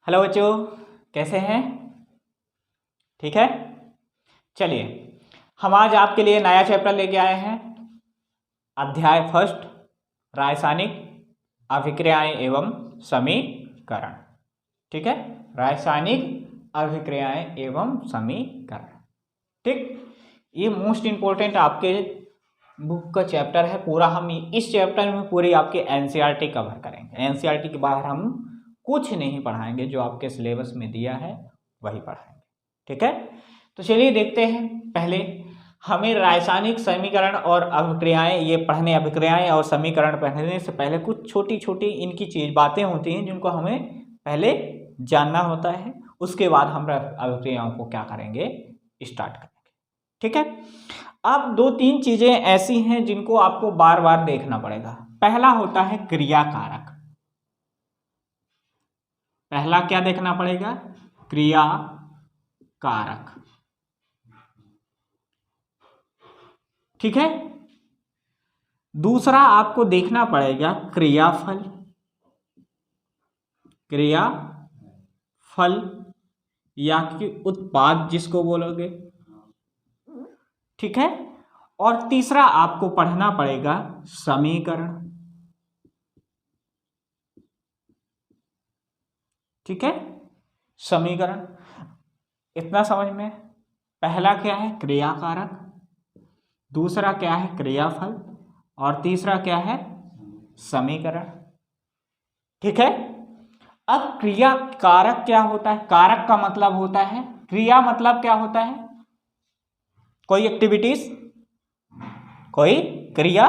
Hello बच्चों, कैसे हैं? ठीक है। चलिए, हम आज आपके लिए नया चैप्टर लेके आए हैं। अध्याय फर्स्ट, रासायनिक अभिक्रियाएं एवं समीकरण। ठीक है, रासायनिक अभिक्रियाएं एवं समीकरण। ठीक, ये मोस्ट इंपॉर्टेंट आपके बुक का चैप्टर है। पूरा हम इस चैप्टर में पूरी आपके एनसीईआरटी कवर करेंगे। एनसीईआरटी के बाहर हम कुछ नहीं पढ़ाएंगे, जो आपके सिलेबस में दिया है वही पढ़ाएंगे। ठीक है, तो चलिए देखते हैं। पहले हमें रासायनिक समीकरण और अभिक्रियाएं ये पढ़ने, अभिक्रियाएं और समीकरण पढ़ने से पहले कुछ छोटी छोटी इनकी बातें होती हैं जिनको हमें पहले जानना होता है। उसके बाद हम अभिक्रियाओं को क्या करेंगे, स्टार्ट करेंगे। ठीक है, अब दो तीन चीजें ऐसी हैं जिनको आपको बार बार देखना पड़ेगा। पहला होता है क्रिया कारक। पहला क्या देखना पड़ेगा? क्रिया कारक। ठीक है, दूसरा आपको देखना पड़ेगा क्रियाफल। क्रियाफल या कि उत्पाद जिसको बोलोगे। ठीक है, और तीसरा आपको पढ़ना पड़ेगा समीकरण। ठीक है, समीकरण। इतना समझ में? पहला क्या है? क्रिया कारक, दूसरा क्या है? क्रियाफल, और तीसरा क्या है? समीकरण। ठीक है, अब क्रिया कारक क्या होता है? कारक का मतलब होता है, क्रिया मतलब क्या होता है? कोई एक्टिविटीज, कोई क्रिया।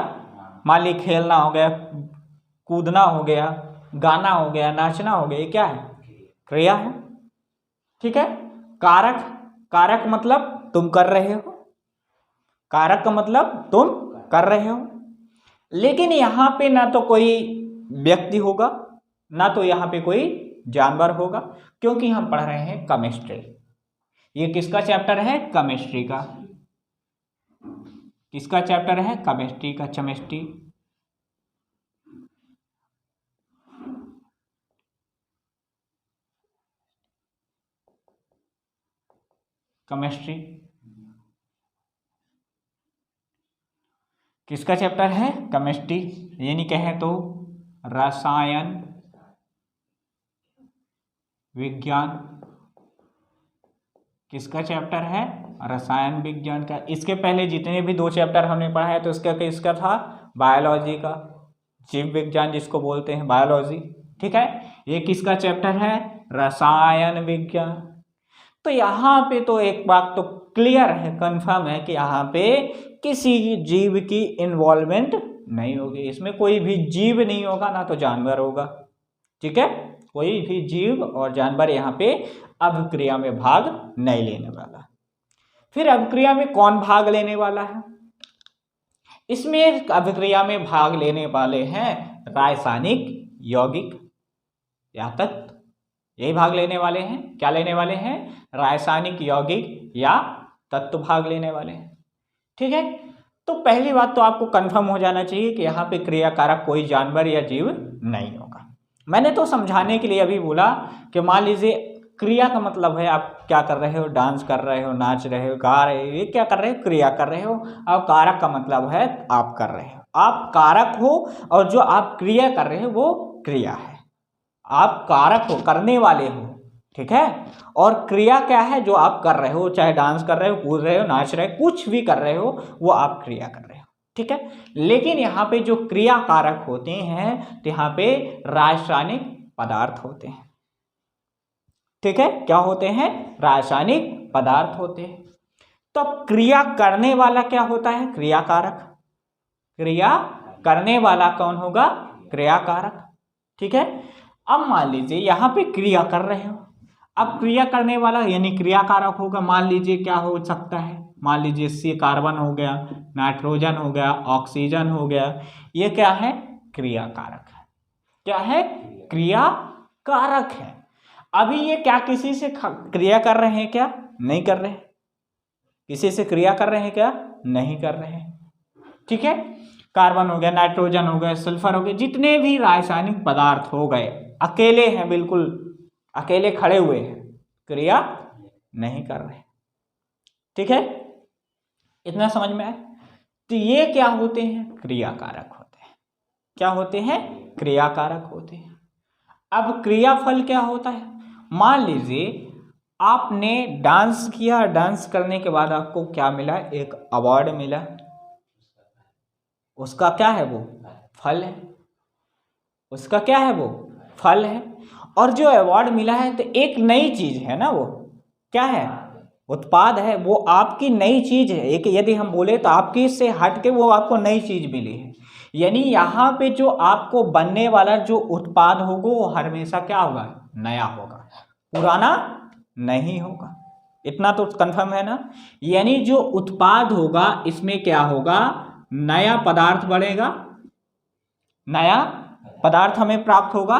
मान ली खेलना हो गया, कूदना हो गया, गाना हो गया, नाचना हो गया, ये क्या है? क्रिया है। ठीक है, कारक, कारक मतलब तुम कर रहे हो। कारक का मतलब तुम कर रहे हो। लेकिन यहां पे ना तो कोई व्यक्ति होगा, ना तो यहां पे कोई जानवर होगा, क्योंकि हम पढ़ रहे हैं केमिस्ट्री। ये किसका चैप्टर है? केमिस्ट्री का। किसका चैप्टर है? केमिस्ट्री का। केमिस्ट्री, केमिस्ट्री किसका चैप्टर है? केमिस्ट्री। यानी कहें तो रसायन विज्ञान। किसका चैप्टर है? रसायन विज्ञान का। इसके पहले जितने भी दो चैप्टर हमने पढ़ा है तो इसका किसका था? बायोलॉजी का, जीव विज्ञान जिसको बोलते हैं, बायोलॉजी। ठीक है, ये किसका चैप्टर है? रसायन विज्ञान। तो यहाँ पे तो एक बात तो क्लियर है, कंफर्म है कि यहाँ पे किसी जीव की इन्वॉल्वमेंट नहीं होगी। इसमें कोई भी जीव नहीं होगा, ना तो जानवर होगा। ठीक है, कोई भी जीव और जानवर यहाँ पे अभिक्रिया में भाग नहीं लेने वाला। फिर अभिक्रिया में कौन भाग लेने वाला है? इसमें अभिक्रिया में भाग लेने वाले हैं रासायनिक यौगिक या तत्व। यही भाग लेने वाले हैं। क्या लेने वाले हैं? रासायनिक यौगिक या तत्व भाग लेने वाले हैं। ठीक है, तो पहली बात तो आपको कंफर्म हो जाना चाहिए कि यहाँ पे क्रियाकारक कोई जानवर या जीव नहीं होगा। मैंने तो समझाने के लिए अभी बोला कि मान लीजिए क्रिया का मतलब है आप क्या कर रहे हो? डांस कर रहे हो, नाच रहे हो, गा रहे हो, ये क्या कर रहे हो? क्रिया कर रहे हो। और कारक का मतलब है आप कर रहे हो, आप कारक हो, और जो आप क्रिया कर रहे हो वो क्रिया है। आप कारक हो, करने वाले हो। ठीक है, और क्रिया क्या है? जो आप कर रहे हो, चाहे डांस कर रहे हो, कूद रहे हो, नाच रहे हो, कुछ भी कर रहे हो, वो आप क्रिया कर रहे हो। ठीक है, लेकिन यहाँ पे जो क्रिया कारक होते हैं तो यहाँ पे रासायनिक पदार्थ होते हैं। ठीक है, क्या होते हैं? रासायनिक पदार्थ होते हैं। तो क्रिया करने वाला क्या होता है? क्रिया कारक। क्रिया करने वाला कौन होगा? क्रिया कारक। ठीक है, अब मान लीजिए यहाँ पे क्रिया कर रहे हो। अब क्रिया करने वाला यानी क्रिया कारक होगा। मान लीजिए क्या हो सकता है? मान लीजिए सी कार्बन हो गया, नाइट्रोजन हो गया, ऑक्सीजन हो गया, ये क्या है? क्रिया कारक है। क्या है? क्रिया कारक है। अभी ये क्या किसी से क्रिया कर रहे हैं? क्या नहीं कर रहे हैं? किसी से क्रिया कर रहे हैं? क्या नहीं कर रहे हैं। ठीक है, कार्बन हो गया, नाइट्रोजन हो गया, सल्फर हो गया, जितने भी रासायनिक पदार्थ हो गए अकेले हैं, बिल्कुल अकेले खड़े हुए हैं, क्रिया नहीं कर रहे। ठीक है, इतना समझ में आया। तो ये क्या होते हैं? क्रियाकारक होते हैं। क्या होते हैं? क्रियाकारक होते हैं। अब क्रियाफल क्या होता है? मान लीजिए आपने डांस किया, डांस करने के बाद आपको क्या मिला? एक अवार्ड मिला। उसका क्या है? वो फल है। उसका क्या है? वो फल है। और जो अवार्ड मिला है तो एक नई चीज है ना, वो क्या है? उत्पाद है। वो आपकी नई चीज है। एक यदि हम बोले तो आपकी से हट के वो आपको नई चीज मिली है। यानी यहाँ पे जो आपको बनने वाला जो उत्पाद होगा वो हमेशा क्या होगा? नया होगा, पुराना नहीं होगा। इतना तो कंफर्म है ना। यानी जो उत्पाद होगा इसमें क्या होगा? नया पदार्थ बढ़ेगा, नया पदार्थ हमें प्राप्त होगा।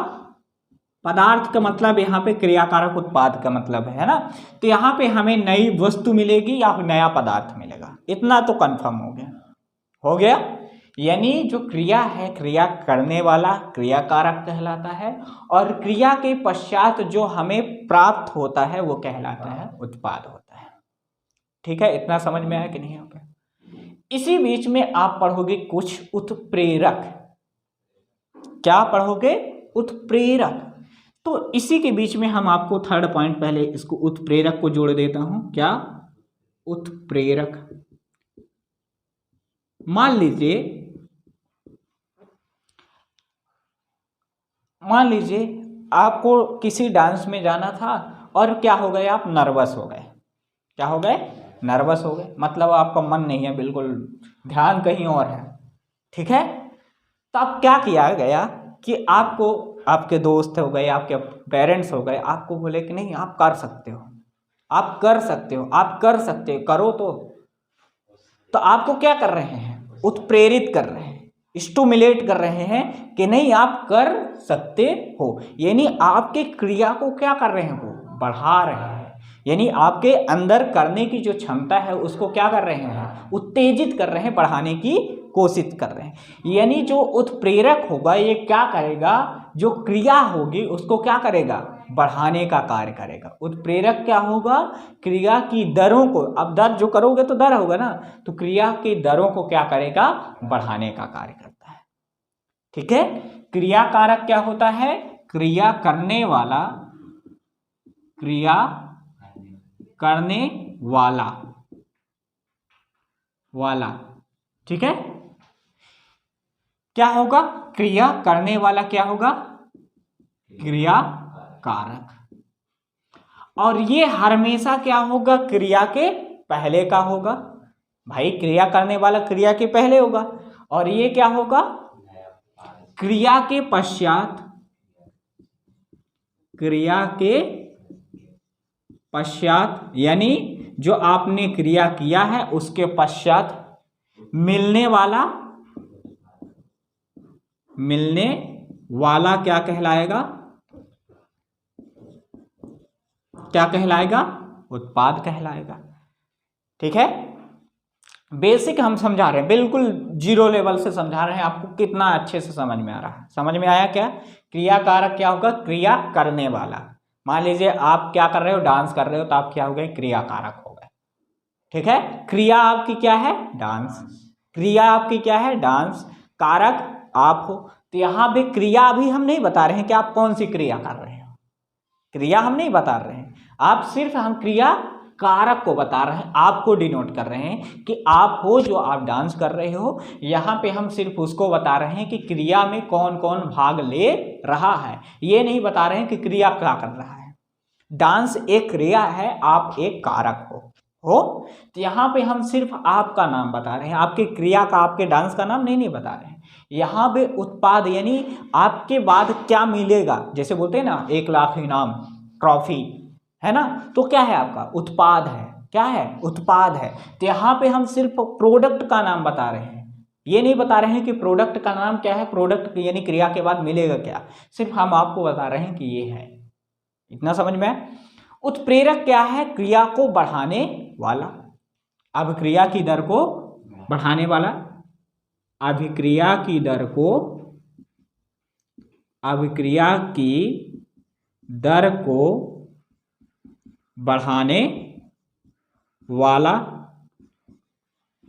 पदार्थ का मतलब यहाँ पे क्रियाकारक उत्पाद का मतलब है ना। तो यहाँ पे हमें नई वस्तु मिलेगी या नया पदार्थ मिलेगा। इतना तो कंफर्म हो गया। हो गया। यानी जो क्रिया है, क्रिया करने वाला क्रियाकारक कहलाता है, और क्रिया के पश्चात जो हमें प्राप्त होता है वो कहलाता है उत्पाद होता है। ठीक है, इतना समझ में आया कि नहीं? यहाँ पे इसी बीच में आप पढ़ोगे कुछ उत्प्रेरक। क्या पढ़ोगे? उत्प्रेरक। तो इसी के बीच में हम आपको थर्ड पॉइंट, पहले इसको उत्प्रेरक को जोड़ देता हूं। क्या? उत्प्रेरक। मान लीजिए आपको किसी डांस में जाना था और क्या हो गए? आप नर्वस हो गए। क्या हो गए? नर्वस हो गए। मतलब आपका मन नहीं है, बिल्कुल ध्यान कहीं और है। ठीक है, तो अब क्या किया गया कि आपको आपके दोस्त हो गए, आपके पेरेंट्स हो गए, आपको बोले कि नहीं आप कर सकते हो, आप कर सकते हो, आप कर सकते हो, करो। तो आपको क्या कर रहे हैं? उत्प्रेरित कर रहे हैं, स्टिमुलेट कर रहे हैं कि नहीं आप कर सकते हो। यानी आपके क्रिया को क्या कर रहे हैं? वो बढ़ा रहे हैं। यानी आपके अंदर करने की जो क्षमता है उसको क्या कर रहे हैं? उत्तेजित कर रहे हैं, बढ़ाने की कोशिश कर रहे हैं। यानी जो उत्प्रेरक होगा ये क्या करेगा? जो क्रिया होगी उसको क्या करेगा? बढ़ाने का कार्य करेगा। उत्प्रेरक क्या होगा? क्रिया की दरों को, अब दर जो करोगे तो दर होगा ना, तो क्रिया की दरों को क्या करेगा? बढ़ाने का कार्य करता है। ठीक है, क्रिया कारक क्या होता है? क्रिया करने वाला, क्रिया करने वाला वाला। ठीक है, क्या होगा? क्रिया करने वाला क्या होगा? क्रिया कारक। और ये हमेशा क्या होगा? क्रिया के पहले का होगा। भाई क्रिया करने वाला क्रिया के पहले होगा, और ये क्या होगा? क्रिया के पश्चात। क्रिया के पश्चात यानी जो आपने क्रिया किया है उसके पश्चात मिलने वाला क्या कहलाएगा? क्या कहलाएगा? उत्पाद कहलाएगा। ठीक है, बेसिक हम समझा रहे हैं, बिल्कुल जीरो लेवल से समझा रहे हैं। आपको कितना अच्छे से समझ में आ रहा है? समझ में आया क्या? क्रिया कारक क्या होगा? क्रिया करने वाला। मान लीजिए आप क्या कर रहे हो? डांस कर रहे हो, तो आप क्या हो गए? क्रिया कारक हो गए। ठीक है, क्रिया आपकी क्या है? डांस। क्रिया आपकी क्या है? डांस। कारक आप हो। तो यहां पे क्रिया अभी हम नहीं बता रहे हैं कि आप कौन सी क्रिया कर रहे हो। क्रिया हम नहीं बता रहे हैं, आप सिर्फ हम क्रिया कारक को बता रहे हैं, आपको डिनोट कर रहे हैं कि आप हो जो आप डांस कर रहे हो। यहाँ पे हम सिर्फ उसको बता रहे हैं कि क्रिया में कौन कौन भाग ले रहा है। ये नहीं बता रहे हैं कि क्रिया क्या कर रहा है। डांस एक क्रिया है, आप एक कारक हो। तो यहाँ पे हम सिर्फ आपका नाम बता रहे हैं, आपके क्रिया का, आपके डांस का नाम नहीं बता रहे हैं। यहाँ पे उत्पाद यानी आपके बाद क्या मिलेगा, जैसे बोलते हैं ना 1 लाख इनाम, ट्रॉफी, है ना, तो क्या है? आपका उत्पाद है। क्या है? उत्पाद है। तो यहाँ पे हम सिर्फ प्रोडक्ट का नाम बता रहे हैं, ये नहीं बता रहे हैं कि प्रोडक्ट का नाम क्या है, प्रोडक्ट यानी क्रिया के बाद मिलेगा क्या। सिर्फ हम आपको बता रहे हैं कि ये है। इतना समझ में है? उत्प्रेरक क्या है? क्रिया को बढ़ाने वाला। अब क्रिया की दर को बढ़ाने वाला, अभिक्रिया की दर को, अभिक्रिया की दर को बढ़ाने वाला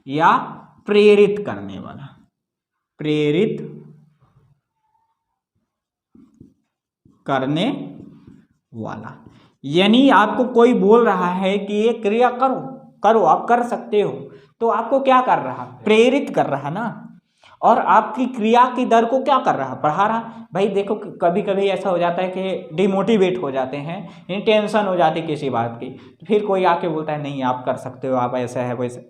या प्रेरित करने वाला, प्रेरित करने वाला। यानी आपको कोई बोल रहा है कि ये क्रिया करो करो, आप कर सकते हो, तो आपको क्या कर रहा, प्रेरित कर रहा ना, और आपकी क्रिया की दर को क्या कर रहा, बढ़ा रहा। भाई देखो कभी कभी ऐसा हो जाता है कि डिमोटिवेट हो जाते हैं, टेंशन हो जाती है किसी बात की, तो फिर कोई आके बोलता है नहीं आप कर सकते हो, आप ऐसा है वैसे,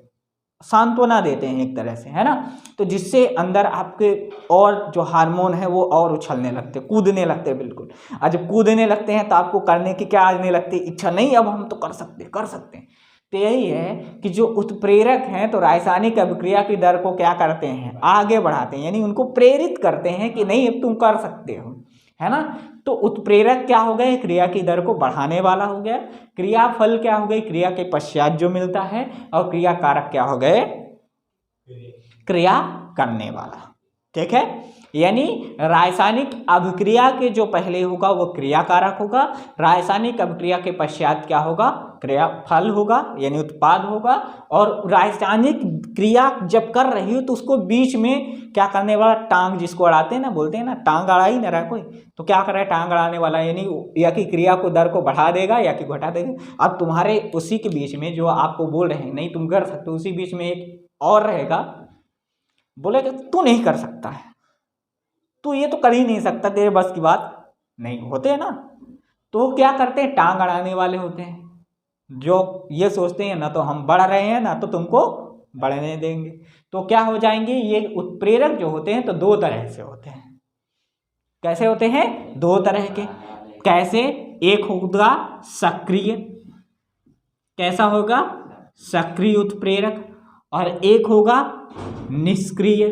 सांत्वना देते हैं एक तरह से, है ना। तो जिससे अंदर आपके और जो हार्मोन है वो और उछलने लगते, कूदने लगते बिल्कुल। और जब कूदने लगते हैं तो आपको करने की क्या आने लगती, इच्छा, नहीं अब हम तो कर सकते हैं। तो यही है कि जो उत्प्रेरक हैं तो रासायनिक अभिक्रिया की दर को क्या करते हैं, आगे बढ़ाते हैं, यानी उनको प्रेरित करते हैं कि नहीं अब तुम कर सकते हो, है ना। तो उत्प्रेरक क्या हो गए, क्रिया की दर को बढ़ाने वाला हो गया। क्रिया फल क्या हो गई, क्रिया के पश्चात जो मिलता है। और क्रिया कारक क्या हो गए, क्रिया करने वाला। ठीक है, यानी रासायनिक अभिक्रिया के जो पहले होगा वो क्रिया कारक होगा, रासायनिक अभिक्रिया के पश्चात क्या होगा, क्रिया फल होगा यानी उत्पाद होगा। और रासायनिक क्रिया जब कर रही हो तो उसको बीच में क्या करने वाला, टांग जिसको अड़ाते हैं ना, बोलते हैं ना टांग अड़ा ही ना रहा कोई, तो क्या कर रहा है, टांग अड़ाने वाला, यानी या कि क्रिया को दर को बढ़ा देगा या कि घटा देगा। अब तुम्हारे उसी के बीच में जो आपको बोल रहे हैं नहीं तुम कर सकते, उसी बीच में एक और रहेगा, बोलेगा तू नहीं कर सकता है, तू ये तो कर ही नहीं सकता, तेरे बस की बात नहीं, होते हैं ना। तो क्या करते हैं, टांग अड़ाने वाले होते हैं, जो ये सोचते हैं ना तो हम बढ़ रहे हैं ना तो तुमको बढ़ने देंगे। तो क्या हो जाएंगे, ये उत्प्रेरक जो होते हैं तो दो तरह से होते हैं। कैसे होते हैं, दो तरह के। कैसे, एक होगा सक्रिय, कैसा होगा, सक्रिय उत्प्रेरक, और एक होगा निष्क्रिय,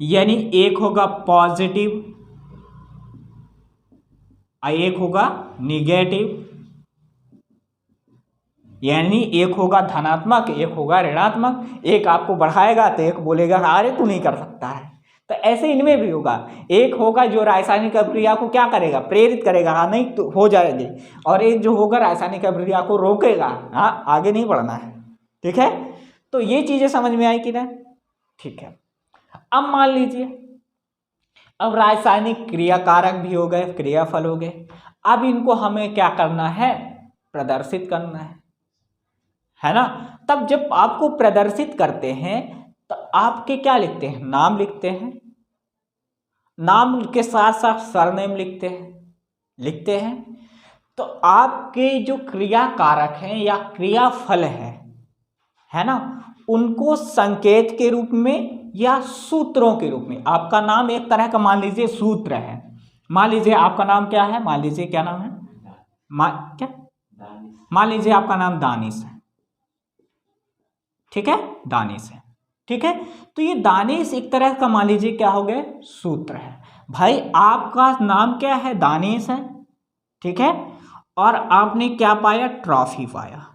यानी एक होगा पॉजिटिव और एक होगा निगेटिव, यानी एक होगा धनात्मक एक होगा ऋणात्मक। एक आपको बढ़ाएगा तो एक बोलेगा अरे तू नहीं कर सकता है। तो ऐसे इनमें भी होगा, एक होगा जो रासायनिक अभिक्रिया को क्या करेगा, प्रेरित करेगा, हाँ नहीं तो हो जाएगी, और एक जो होगा रासायनिक अभिक्रिया को रोकेगा, हाँ आगे नहीं बढ़ना है। ठीक है, तो ये चीजें समझ में आई कि ना। ठीक है, अब मान लीजिए अब रासायनिक क्रियाकारक भी हो गए, क्रियाफल हो गए, अब इनको हमें क्या करना है, प्रदर्शित करना है ना। तब जब आपको प्रदर्शित करते हैं तो आपके क्या लिखते हैं, नाम लिखते हैं, नाम के साथ साथ सरनेम लिखते हैं। तो आपके जो क्रियाकारक हैं या क्रियाफल है ना, उनको संकेत के रूप में या सूत्रों के रूप में, आपका नाम एक तरह का मान लीजिए सूत्र है। मान लीजिए आपका नाम क्या है, मान लीजिए क्या नाम है, क्या, मान लीजिए आपका नाम दानिश है, ठीक है, दानिश है, ठीक है। तो ये दानिश एक तरह का मान लीजिए क्या हो गया, सूत्र है। भाई आपका नाम क्या है, दानिश है, ठीक है, और आपने क्या पाया, ट्रॉफी पाया।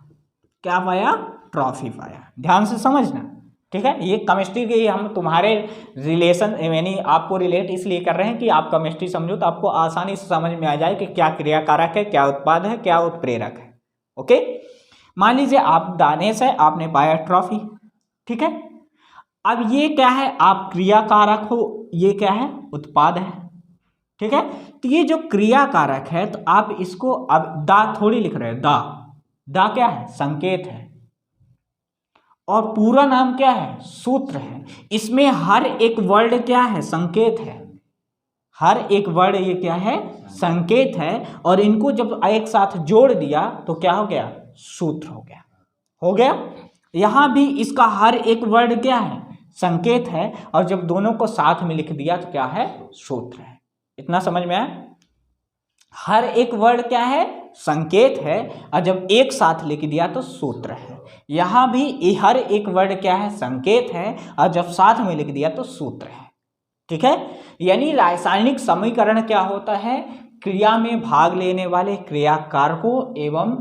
क्या पाया, ट्रॉफी पाया। ध्यान से समझना, ठीक है। ये केमिस्ट्री के हम तुम्हारे रिलेशन यानी आपको रिलेट इसलिए कर रहे हैं कि आप केमिस्ट्री समझो तो आपको आसानी से समझ में आ जाए कि क्या क्रियाकारक है, क्या उत्पाद है, क्या उत्प्रेरक है। ओके, मान लीजिए आप दानिश है, आपने पाया ट्रॉफी, ठीक है। अब ये क्या है, आप क्रियाकारक हो, ये क्या है, उत्पाद है, ठीक है। तो ये जो क्रियाकारक है तो आप इसको अब दा थोड़ी लिख रहे हैं, दा क्या है, संकेत है, और पूरा नाम क्या है, सूत्र है। इसमें हर एक वर्ड क्या है, संकेत है, हर एक वर्ड ये क्या है, संकेत है। और इनको जब एक साथ जोड़ दिया तो क्या हो गया, सूत्र हो गया। यहां भी इसका हर एक वर्ड क्या है, संकेत है, और जब दोनों को साथ में लिख दिया तो क्या है, सूत्र है। इतना समझ में आया। हर एक वर्ड क्या है, संकेत है, और जब एक साथ लिख दिया तो सूत्र है। यहां भी हर एक वर्ड क्या है, संकेत है, और जब साथ में लिख दिया तो सूत्र है, ठीक है। यानी रासायनिक समीकरण क्या होता है, क्रिया में भाग लेने वाले क्रियाकारकों एवं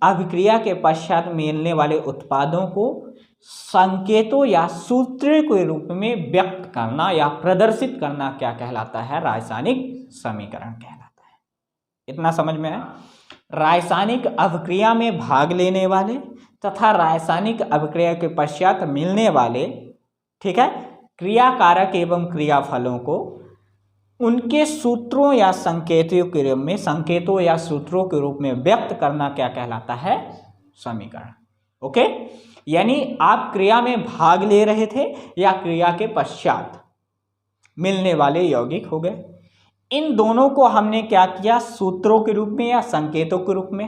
अभिक्रिया के पश्चात मिलने वाले उत्पादों को संकेतों या सूत्र के रूप में व्यक्त करना या प्रदर्शित करना क्या कहलाता है, रासायनिक समीकरण कहलाता है। इतना समझ में आया। रासायनिक अभिक्रिया में भाग लेने वाले तथा रासायनिक अभिक्रिया के पश्चात मिलने वाले, ठीक है, क्रियाकारक एवं क्रियाफलों को उनके सूत्रों या संकेतों के रूप में, संकेतों या सूत्रों के रूप में व्यक्त करना क्या कहलाता है? समीकरण। ओके, यानी आप क्रिया में भाग ले रहे थे या क्रिया के पश्चात मिलने वाले यौगिक हो गए, इन दोनों को हमने क्या किया? सूत्रों के रूप में या संकेतों के रूप में।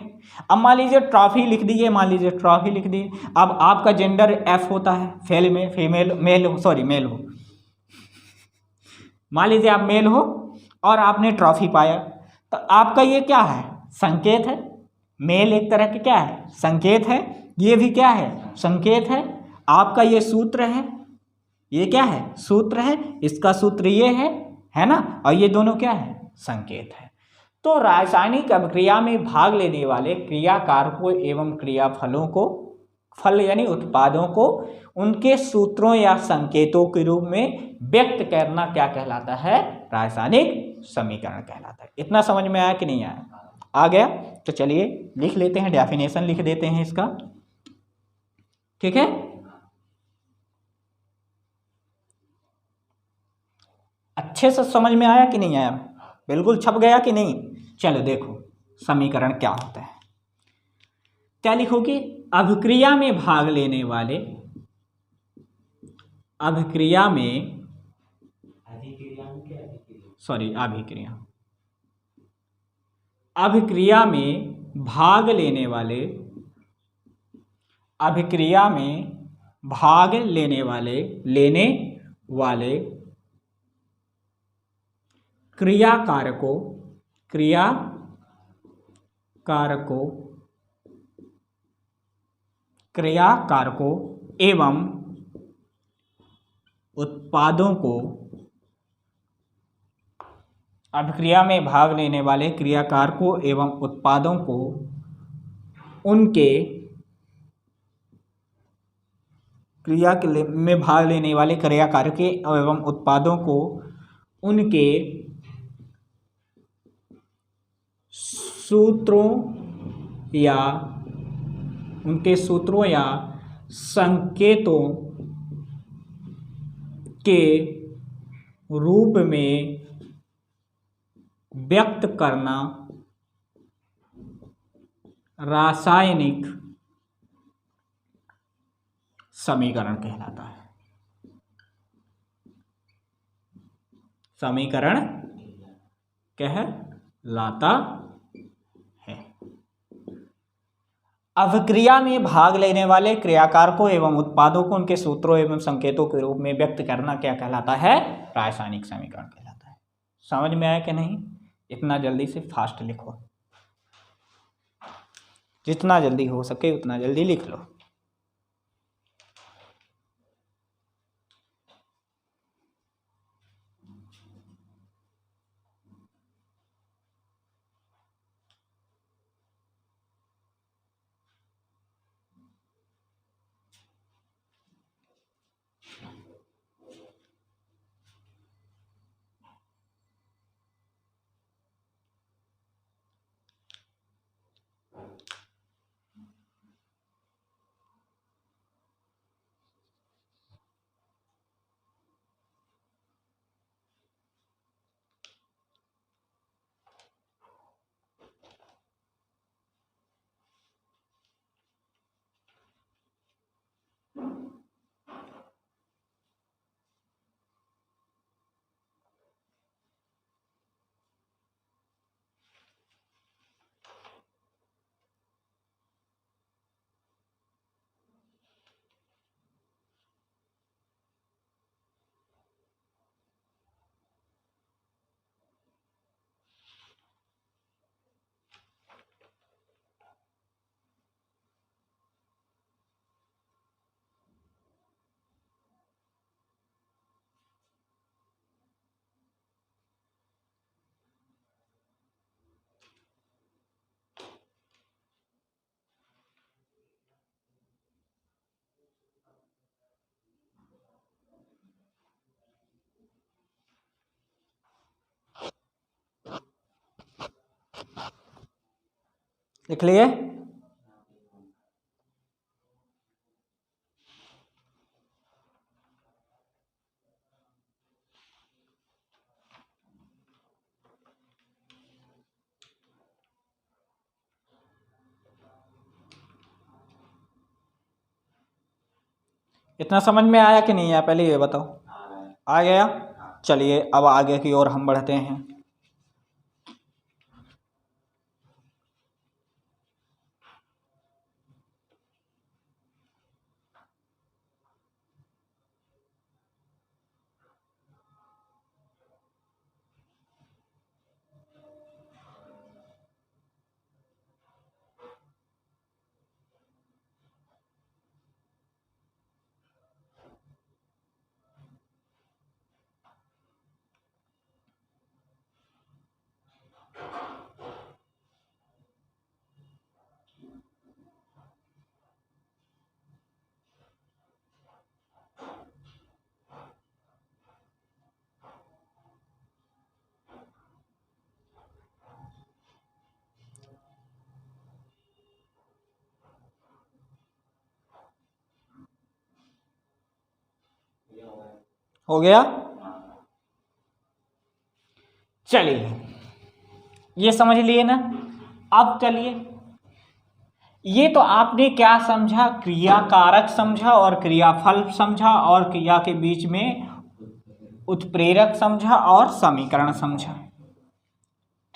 अब मान लीजिए ट्रॉफी लिख दीजिए, मान लीजिए ट्रॉफी लिख दिए। अब आपका जेंडर एफ होता है, फीमेल मेल हो, सॉरी मेल हो, मान लीजिए आप मेल हो और आपने ट्रॉफी पाया, तो आपका ये क्या है? संकेत है। मेल एक तरह के क्या है? संकेत है। ये भी क्या है? संकेत है। आपका ये सूत्र है, ये क्या है? सूत्र है। इसका सूत्र ये है ना, और ये दोनों क्या है? संकेत है। तो रासायनिक अभिक्रिया में भाग लेने वाले क्रियाकारकों एवं क्रियाफलों को, फल यानी उत्पादों को उनके सूत्रों या संकेतों के रूप में व्यक्त करना क्या कहलाता है? रासायनिक समीकरण कहलाता है। इतना समझ में आया कि नहीं आया? आ गया? तो चलिए लिख लेते हैं, डेफिनेशन लिख देते हैं इसका, ठीक है। अच्छे से समझ में आया कि नहीं आया? बिल्कुल छप गया कि नहीं? चलो देखो समीकरण क्या होता है, क्या लिखोगे? अभिक्रिया में भाग लेने वाले, अभिक्रिया में, सॉरी अभिक्रिया, अभिक्रिया में भाग लेने वाले, अभिक्रिया में भाग लेने वाले क्रियाकारकों एवं उत्पादों को, अभिक्रिया में भाग लेने वाले क्रियाकारकों एवं उत्पादों को उनके, क्रिया में भाग लेने वाले क्रियाकारकों एवं उत्पादों को उनके सूत्रों या संकेतों के रूप में व्यक्त करना रासायनिक समीकरण कहलाता है। समीकरण कहलाता है। अभिक्रिया में भाग लेने वाले क्रियाकारकों एवं उत्पादों को उनके सूत्रों एवं संकेतों के रूप में व्यक्त करना क्या कहलाता है? रासायनिक समीकरण कहलाता है। समझ में आया कि नहीं? इतना जल्दी से फास्ट लिखो, जितना जल्दी हो सके उतना जल्दी लिख लो। लिख लिए? इतना समझ में आया कि नहीं आया, पहले ये बताओ। आ गया? चलिए अब आगे की ओर हम बढ़ते हैं। हो गया? चलिए ये समझ लिए ना। अब चलिए, ये तो आपने क्या समझा, क्रिया कारक समझा और क्रियाफल समझा और क्रिया के बीच में उत्प्रेरक समझा और समीकरण समझा।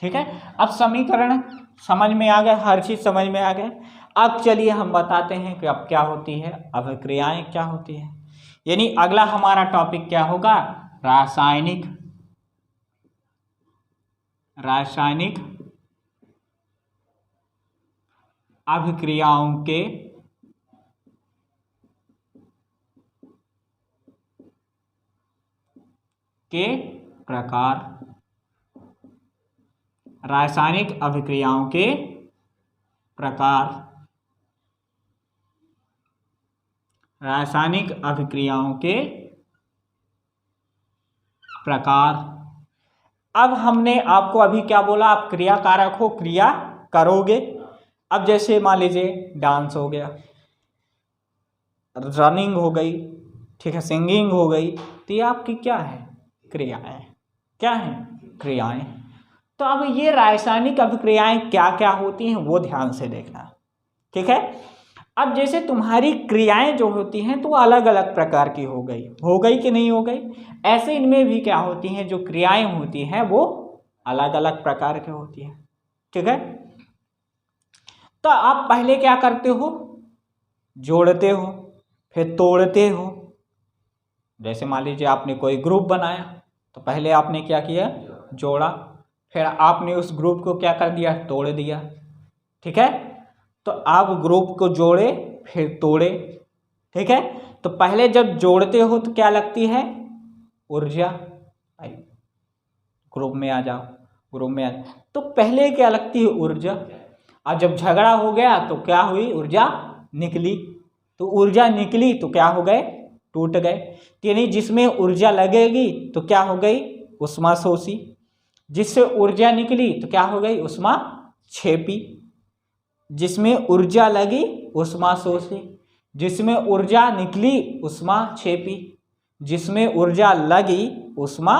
ठीक है, अब समीकरण समझ में आ गए, हर चीज समझ में आ गए। अब चलिए हम बताते हैं कि अब क्या होती है, अभिक्रियाएं क्या होती है। यानी अगला हमारा टॉपिक क्या होगा, रासायनिक अभिक्रियाओं के प्रकार। रासायनिक अभिक्रियाओं के प्रकार। रासायनिक अभिक्रियाओं के प्रकार। अब हमने आपको अभी क्या बोला, आप क्रिया कारक हो, क्रिया करोगे। अब जैसे मान लीजिए डांस हो गया, रनिंग हो गई, ठीक है, सिंगिंग हो गई, तो ये आपकी क्या है, क्रियाएं। क्या है, क्रियाएं। तो अब ये रासायनिक अभिक्रियाएं क्या क्या होती हैं वो ध्यान से देखना। ठीक है, अब जैसे तुम्हारी क्रियाएं जो होती हैं तो अलग अलग प्रकार की हो गई कि नहीं हो गई, ऐसे इनमें भी क्या होती हैं, जो क्रियाएं होती हैं वो अलग अलग प्रकार की होती हैं। ठीक है, तो आप पहले क्या करते हो, जोड़ते हो, फिर तोड़ते हो। जैसे मान लीजिए आपने कोई ग्रुप बनाया, तो पहले आपने क्या किया, जोड़ा, फिर आपने उस ग्रुप को क्या कर दिया, तोड़ दिया। ठीक है, तो आप ग्रुप को जोड़े फिर तोड़े। ठीक है, तो पहले जब जोड़ते हो तो क्या लगती है, ऊर्जा। ग्रुप में आ जाओ, ग्रुप में आ जाओ, तो पहले क्या लगती है, ऊर्जा। और जब झगड़ा हो गया तो क्या हुई, ऊर्जा निकली। तो ऊर्जा निकली तो क्या हो गए, टूट गए। यानी जिसमें ऊर्जा लगेगी तो क्या हो गई, उष्मा शोषी। जिससे ऊर्जा निकली तो क्या हो गई, उष्मा क्षेपी। जिसमें ऊर्जा लगी उष्मा शोषी, जिसमें ऊर्जा निकली उष्मा क्षेपी, जिसमें ऊर्जा लगी उष्मा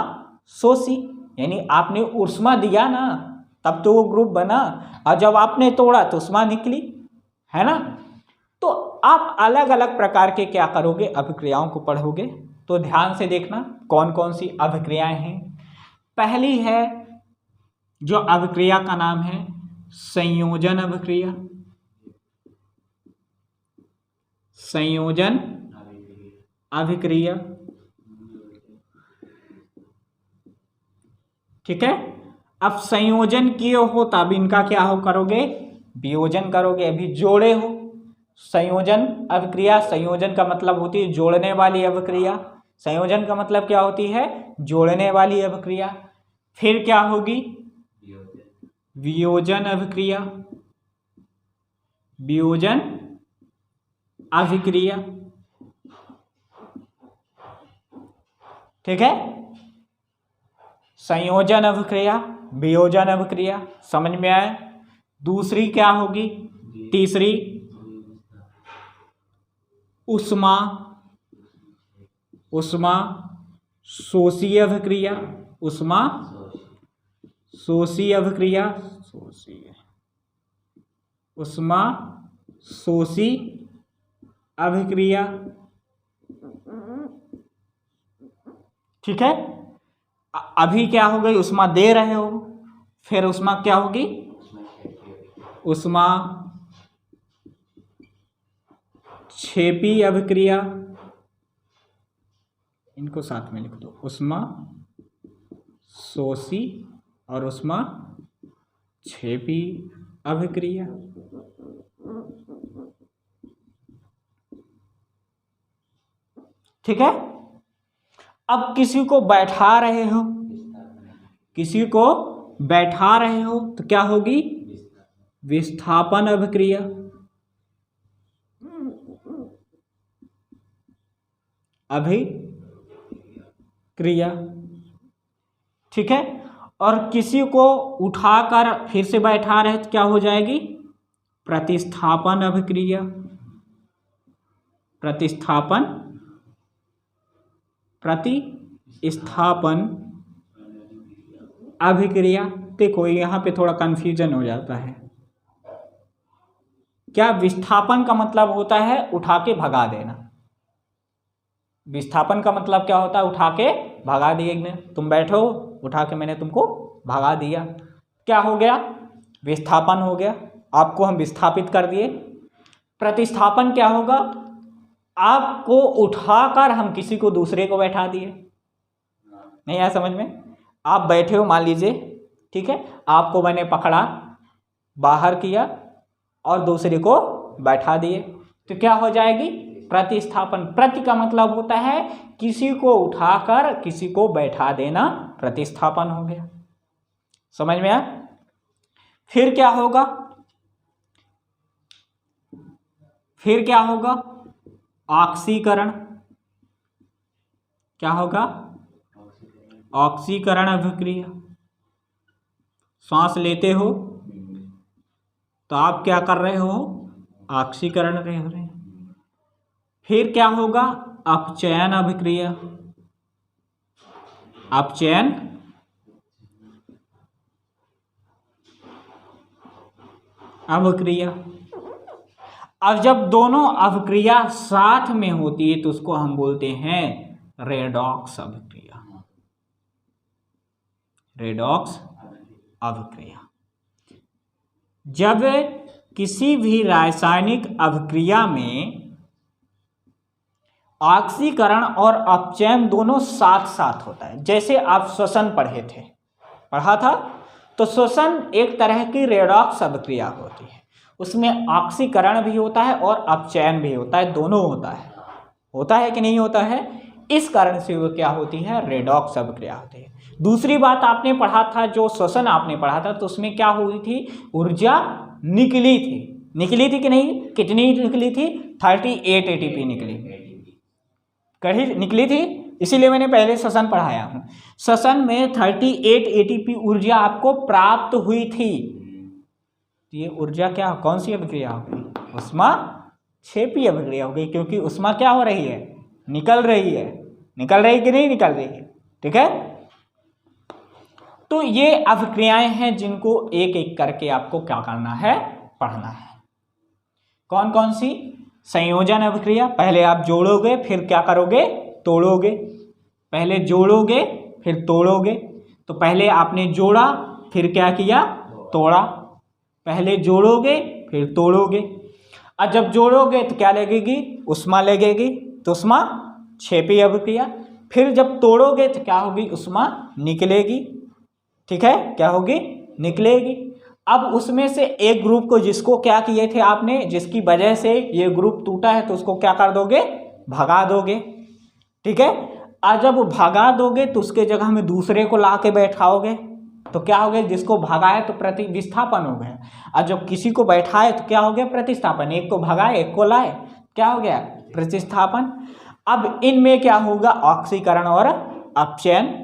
शोषी। यानी आपने उष्मा दिया ना, तब तो वो ग्रुप बना, और जब आपने तोड़ा तो उष्मा निकली, है ना। तो आप अलग अलग प्रकार के क्या करोगे, अभिक्रियाओं को पढ़ोगे। तो ध्यान से देखना कौन कौन सी अभिक्रियाएं हैं। पहली है जो अभिक्रिया का नाम है संयोजन अभिक्रिया। संयोजन अभिक्रिया। ठीक है, अब संयोजन किए हो तब इनका क्या हो करोगे, वियोजन करोगे। अभी जोड़े हो, संयोजन अभिक्रिया, संयोजन का मतलब होती है जोड़ने वाली अभिक्रिया। संयोजन का मतलब क्या होती है, जोड़ने वाली अभिक्रिया। फिर क्या होगी, वियोजन अभिक्रिया। वियोजन अभिक्रिया। ठीक है, संयोजन अभिक्रिया, वियोजन अभिक्रिया, समझ में आया। दूसरी क्या होगी, तीसरी उष्मा शोषी अभिक्रिया, उष्मा शोषी अभिक्रिया, उष्मा शोषी अभिक्रिया। ठीक है, अभी क्या हो गई, उष्मा दे रहे हो, फिर उष्मा क्या होगी, उष्मा क्षेपी अभिक्रिया, इनको साथ में लिख दो, उष्मा शोषी और उष्मा क्षेपी अभिक्रिया। ठीक है, अब किसी को बैठा रहे हो, किसी को बैठा रहे हो तो क्या होगी, विस्थापन अभिक्रिया। अभिक्रिया, ठीक है, और किसी को उठाकर फिर से बैठा रहे तो क्या हो जाएगी, प्रतिस्थापन अभिक्रिया। प्रतिस्थापन अभिक्रिया। देखो यहाँ पे थोड़ा कंफ्यूजन हो जाता है, क्या विस्थापन का मतलब होता है उठा के भगा देना, विस्थापन का मतलब क्या होता है, उठा के भगा दिए, तुम बैठो उठा के मैंने तुमको भगा दिया, क्या हो गया, विस्थापन हो गया, आपको हम विस्थापित कर दिए। प्रतिस्थापन क्या होगा, आपको उठाकर हम किसी को दूसरे को बैठा दिए। नहीं आया समझ में, आप बैठे हो मान लीजिए, ठीक है, आपको मैंने पकड़ा, बाहर किया और दूसरे को बैठा दिए, तो क्या हो जाएगी, प्रतिस्थापन। प्रति का मतलब होता है किसी को उठाकर किसी को बैठा देना, प्रतिस्थापन हो गया। समझ में आया। फिर क्या होगा, फिर क्या होगा, ऑक्सीकरण। क्या होगा, ऑक्सीकरण अभिक्रिया। सांस लेते हो तो आप क्या कर रहे हो, ऑक्सीकरण रहे हो। फिर क्या होगा, अपचयन अभिक्रिया। अपचयन अभिक्रिया। अब जब दोनों अभिक्रिया साथ में होती है तो उसको हम बोलते हैं रेडॉक्स अभिक्रिया। रेडॉक्स अभिक्रिया। जब किसी भी रासायनिक अभिक्रिया में ऑक्सीकरण और अपचयन दोनों साथ साथ होता है, जैसे आप श्वसन पढ़ा था, तो श्वसन एक तरह की रेडॉक्स अभिक्रिया होती है, उसमें ऑक्सीकरण भी होता है और अपचयन भी होता है, दोनों होता है कि नहीं होता है। इस कारण से वो क्या होती है, रेडॉक्स अभिक्रिया होती है। दूसरी बात आपने पढ़ा था, जो श्वसन आपने पढ़ा था, तो उसमें क्या हुई थी, ऊर्जा निकली थी कि नहीं, कितनी निकली थी, 38 ATP निकली थी, इसीलिए मैंने पहले श्वसन पढ़ाया हूँ। श्वसन में 38 ATP ऊर्जा आपको प्राप्त हुई थी। ये ऊर्जा क्या, कौन सी अभिक्रिया होगी, उष्मा क्षेपी अभिक्रिया होगी, क्योंकि उष्मा क्या हो रही है, निकल रही कि नहीं निकल रही है। ठीक है, तो ये अभिक्रियाएं हैं जिनको एक एक करके आपको क्या करना है, पढ़ना है। कौन कौन सी, संयोजन अभिक्रिया, पहले आप जोड़ोगे फिर क्या करोगे, तोड़ोगे, पहले जोड़ोगे फिर तोड़ोगे, तो पहले आपने जोड़ा फिर क्या किया, तोड़ा, पहले जोड़ोगे फिर तोड़ोगे, और जब जोड़ोगे तो क्या लगेगी, उष्मा लगेगी, तो उष्मा क्षेपी अभिक्रिया। फिर जब तोड़ोगे तो क्या होगी, उष्मा निकलेगी। ठीक है, क्या होगी, निकलेगी। अब उसमें से एक ग्रुप को, जिसको क्या किए थे आपने, जिसकी वजह से ये ग्रुप टूटा है, तो उसको क्या कर दोगे, भगा दोगे। ठीक है, और जब भगा दोगे तो उसके जगह में दूसरे को ला के बैठाओगे, तो क्या हो गया, जिसको भगाए तो विस्थापन हो गया, और जब किसी को बैठाए तो क्या हो गया, प्रतिस्थापन। एक को भगाए एक को लाए, क्या हो गया, प्रतिस्थापन। अब इनमें क्या होगा, ऑक्सीकरण और अपचयन,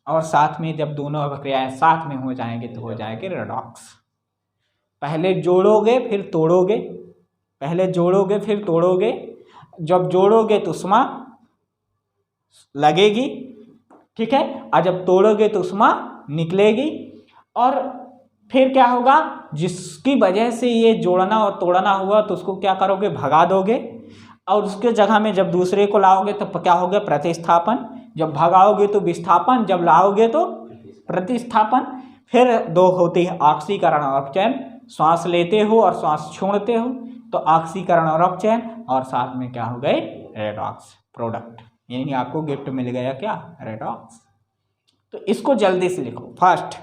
और साथ में जब दोनों अभिक्रियाएं साथ में हो जाएंगे तो हो जाएगी रेडॉक्स। पहले जोड़ोगे फिर तोड़ोगे, पहले जोड़ोगे फिर तोड़ोगे, जब जोड़ोगे तो उष्मा लगेगी, ठीक है, और जब तोड़ोगे तो उष्मा निकलेगी। और फिर क्या होगा, जिसकी वजह से ये जोड़ना और तोड़ना हुआ तो उसको क्या करोगे, भगा दोगे, और उसके जगह में जब दूसरे को लाओगे तो क्या होगा, प्रतिस्थापन। जब भगाओगे तो विस्थापन, जब लाओगे तो प्रतिस्थापन। फिर दो होती है ऑक्सीकरण और अपचयन, श्वास लेते हो और श्वास छोड़ते हो तो ऑक्सीकरण और अपचयन, और साथ में क्या हो गए, रेडॉक्स प्रोडक्ट, यानी आपको गिफ्ट मिल गया क्या, रेडॉक्स। तो इसको जल्दी से लिखो। फर्स्ट,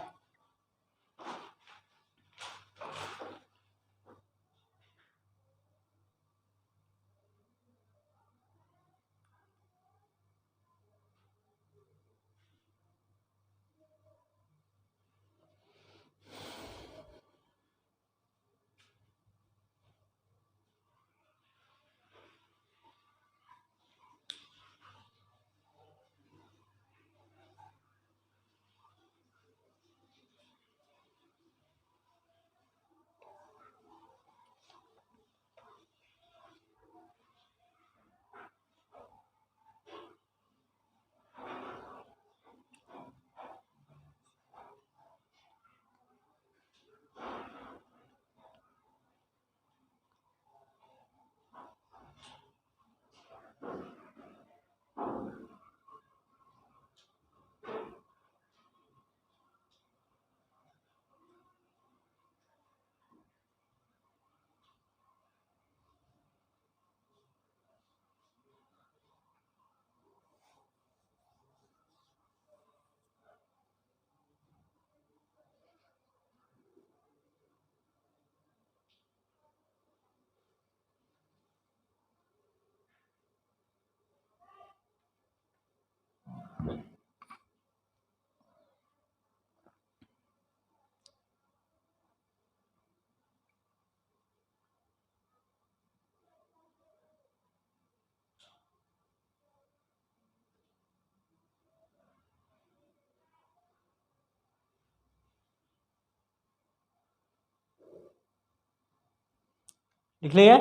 लिख लिए।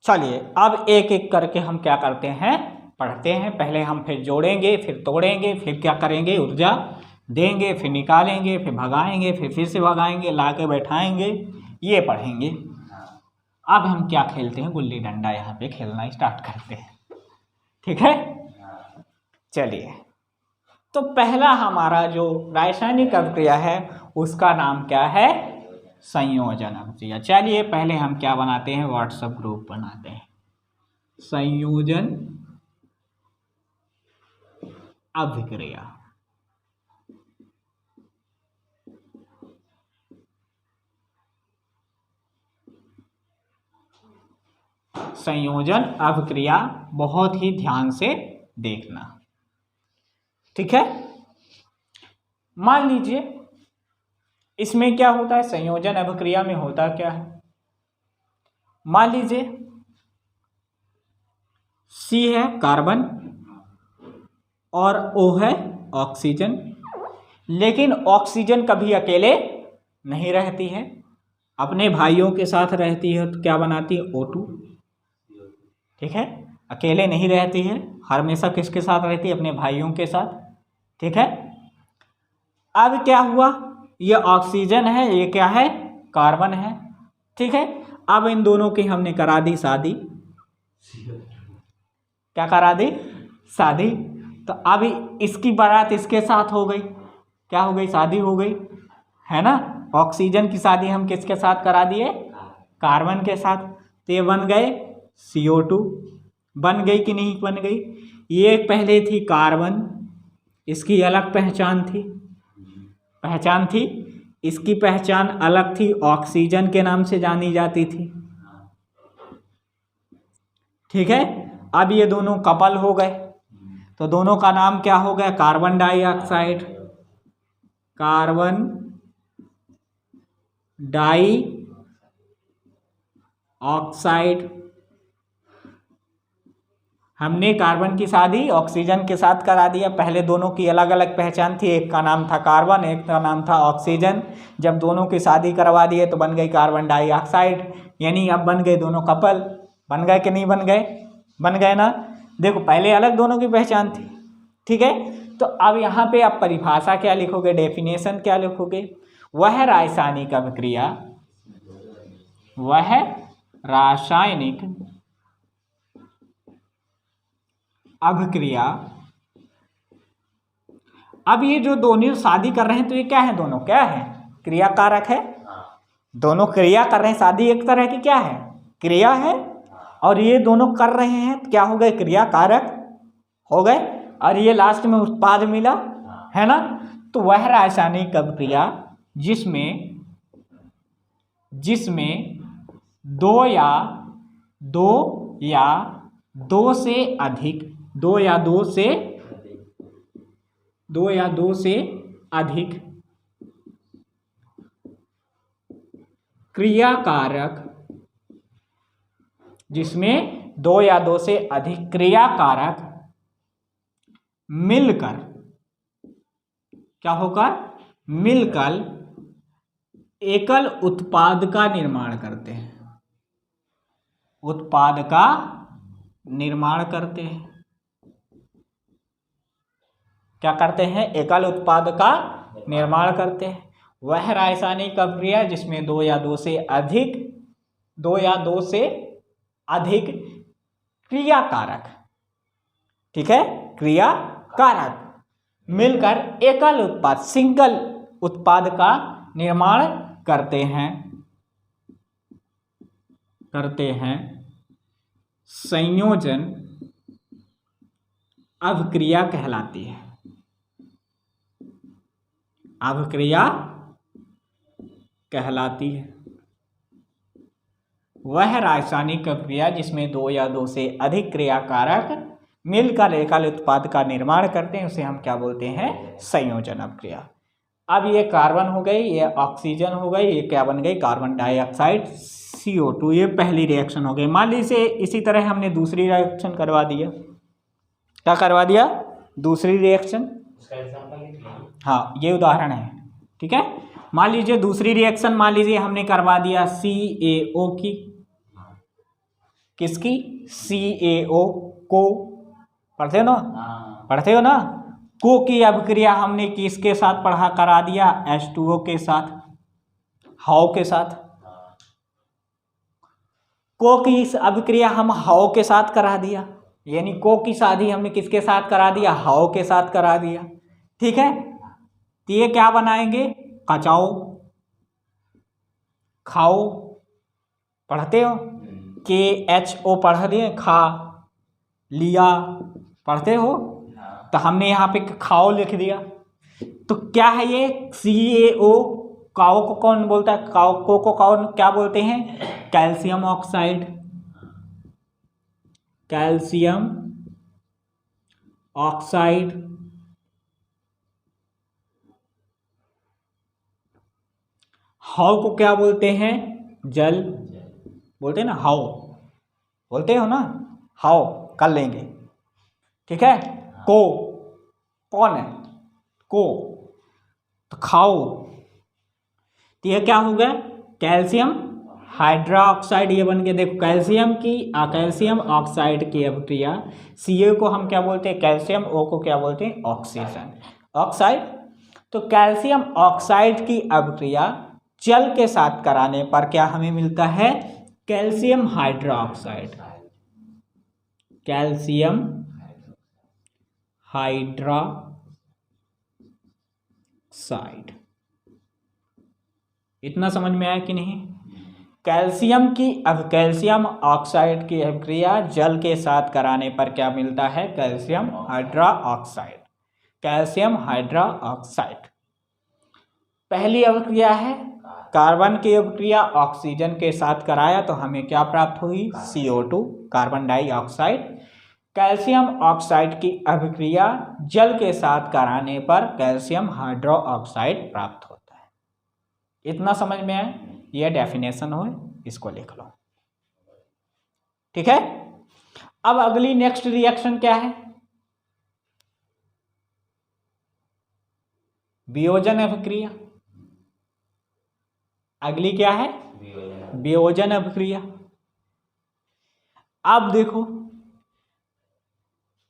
चलिए अब एक एक करके हम क्या करते हैं, पढ़ते हैं। पहले हम फिर जोड़ेंगे, फिर तोड़ेंगे, फिर क्या करेंगे, ऊर्जा देंगे, फिर निकालेंगे, फिर भगाएंगे, फिर से भगाएंगे, ला के बैठाएंगे, ये पढ़ेंगे। अब हम क्या खेलते हैं, गुल्ली डंडा यहाँ पे खेलना स्टार्ट करते हैं, ठीक है। चलिए, तो पहला हमारा जो रासायनिक अभिक्रिया है उसका नाम क्या है, संयोजन अभिक्रिया। चलिए पहले हम क्या बनाते हैं, व्हाट्सएप ग्रुप बनाते हैं, संयोजन अभिक्रिया। संयोजन अभिक्रिया बहुत ही ध्यान से देखना, ठीक है। मान लीजिए इसमें क्या होता है, संयोजन अभिक्रिया में होता क्या है, मान लीजिए C है कार्बन और O है ऑक्सीजन, लेकिन ऑक्सीजन कभी अकेले नहीं रहती है, अपने भाइयों के साथ रहती है, तो क्या बनाती है, O2, ठीक है। अकेले नहीं रहती है, हमेशा किसके साथ रहती है, अपने भाइयों के साथ, ठीक है। अब क्या हुआ, ये ऑक्सीजन है, ये क्या है, कार्बन है, ठीक है। अब इन दोनों की हमने करा दी शादी, क्या करा दी, शादी। तो अब इसकी बारात इसके साथ हो गई, क्या हो गई, शादी हो गई, है ना। ऑक्सीजन की शादी हम किसके साथ करा दिए, कार्बन के साथ, तो ये बन गए CO2, बन गई कि नहीं बन गई। ये पहले थी कार्बन, इसकी अलग पहचान थी, इसकी पहचान अलग थी, ऑक्सीजन के नाम से जानी जाती थी, ठीक है। अब ये दोनों कपल हो गए, तो दोनों का नाम क्या हो गया, carbon dioxide, carbon dioxide, हमने कार्बन की शादी ऑक्सीजन के साथ करा दिया। पहले दोनों की अलग अलग पहचान थी, एक का नाम था कार्बन, एक का नाम था ऑक्सीजन। जब दोनों की शादी करवा दिए तो बन गई कार्बन डाइऑक्साइड, यानी अब बन गए दोनों कपल। बन गए कि नहीं बन गए? बन गए ना। देखो पहले अलग दोनों की पहचान थी, ठीक है। तो अब यहाँ पे आप परिभाषा क्या लिखोगे, डेफिनेशन क्या लिखोगे? वह रासायनिक अभिक्रिया, वह रासायनिक अभिक्रिया। अब ये जो दोनों शादी कर रहे हैं तो ये क्या है? दोनों क्या है? क्रिया कारक है। दोनों क्रिया कर रहे हैं, शादी एक तरह की क्या है? क्रिया है। और ये दोनों कर रहे हैं तो क्या हो गए? क्रिया कारक हो गए। और ये लास्ट में उत्पाद मिला, है ना। तो वह रासायनिक अभिक्रिया जिसमें दो या दो से अधिक क्रिया कारक, जिसमें दो या दो से अधिक क्रिया कारक मिलकर क्या होकर? मिलकर एकल उत्पाद का निर्माण करते हैं। उत्पाद का निर्माण करते हैं। क्या करते हैं? एकल उत्पाद का निर्माण करते हैं। वह रासायनिक अभिक्रिया जिसमें दो या दो से अधिक क्रिया कारक, ठीक है, क्रिया कारक मिलकर एकल उत्पाद, सिंगल उत्पाद का निर्माण करते हैं। संयोजन अभिक्रिया कहलाती है। अभिक्रिया कहलाती है। वह रासायनिक अभिक्रिया जिसमें दो या दो से अधिक क्रिया कारक मिलकर एकल उत्पाद का निर्माण करते हैं, उसे हम क्या बोलते हैं? संयोजन अभिक्रिया। अब ये कार्बन हो गई, ये ऑक्सीजन हो गई, ये क्या बन गई? Carbon dioxide CO2। ये पहली रिएक्शन हो गई। मान लीजिए इसी तरह हमने दूसरी रिएक्शन करवा दिया। क्या करवा दिया? दूसरी रिएक्शन। हाँ, ये उदाहरण है, ठीक है। मान लीजिए दूसरी रिएक्शन, मान लीजिए हमने करवा दिया CaO की। किसकी? CaO को। पढ़ते हो ना? पढ़ते हो ना? को की अभिक्रिया हमने किसके साथ पढ़ा करा दिया? H2O के साथ, हाउ के साथ। को की अभिक्रिया हम हाउ के साथ करा दिया, यानी को की शादी हमने किसके साथ करा दिया? हाउ के साथ करा दिया, ठीक है। तो ये क्या बनाएंगे? कचाओ, खाओ। पढ़ते हो? KHO पढ़ दिए, खा लिया, पढ़ते हो? तो हमने यहाँ पे खाओ लिख दिया। तो क्या है ये? CaO। काओ को कौन बोलता है? को कौन क्या बोलते हैं? Calcium oxide. Calcium oxide. How को क्या बोलते हैं? जल। बोलते हैं ना हाउ, बोलते हो ना? हाउ कर लेंगे, ठीक है। को कौन है? को। तो खाओ। तो ये क्या हो गया? Calcium hydroxide. ये बन के देखो, कैल्शियम ऑक्साइड की अभिक्रिया। Ca को हम क्या बोलते हैं? कैल्शियम। O को क्या बोलते हैं? Oxygen oxide. तो कैल्शियम ऑक्साइड की अभिक्रिया जल के साथ कराने पर क्या हमें मिलता है? Calcium hydroxide. Calcium hydroxide. इतना समझ में आया कि नहीं? कैल्शियम ऑक्साइड की अभिक्रिया जल के साथ कराने पर क्या मिलता है? Calcium hydroxide. कैल्शियम हाइड्रोक्साइड पहली अभिक्रिया है। कार्बन की अभिक्रिया ऑक्सीजन के साथ कराया तो हमें क्या प्राप्त हुई? CO2, carbon dioxide. Calcium oxide की अभिक्रिया जल के साथ कराने पर कैल्शियम हाइड्रोक्साइड प्राप्त होता है। इतना समझ में आया? यह डेफिनेशन हो, इसको लिख लो, ठीक है। अब अगली नेक्स्ट रिएक्शन क्या है? वियोजन अभिक्रिया। अगली क्या है? वियोजन अभिक्रिया। अब देखो,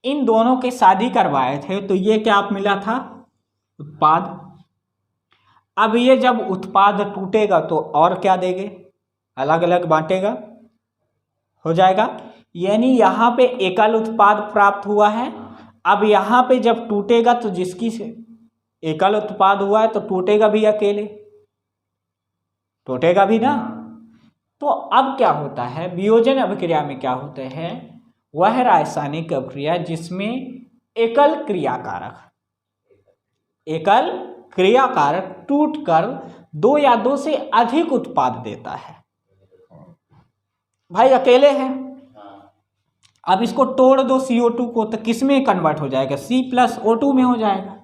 इन दोनों के शादी करवाए थे तो ये क्या आप मिला था? उत्पाद। अब ये जब उत्पाद टूटेगा तो और क्या देंगे? अलग अलग बांटेगा, हो जाएगा। यानी यहाँ पे एकल उत्पाद प्राप्त हुआ है। अब यहाँ पे जब टूटेगा तो जिसकी एकल उत्पाद हुआ है तो टूटेगा भी अकेले, टूटेगा भी ना। तो अब क्या होता है वियोजन अभिक्रिया में? क्या होते हैं? वह रासायनिक अभिक्रिया जिसमें एकल क्रियाकारक टूटकर दो या दो से अधिक उत्पाद देता है। भाई अकेले हैं, अब इसको तोड़ दो CO2 को तो किस में कन्वर्ट हो जाएगा? C+O2 में हो जाएगा।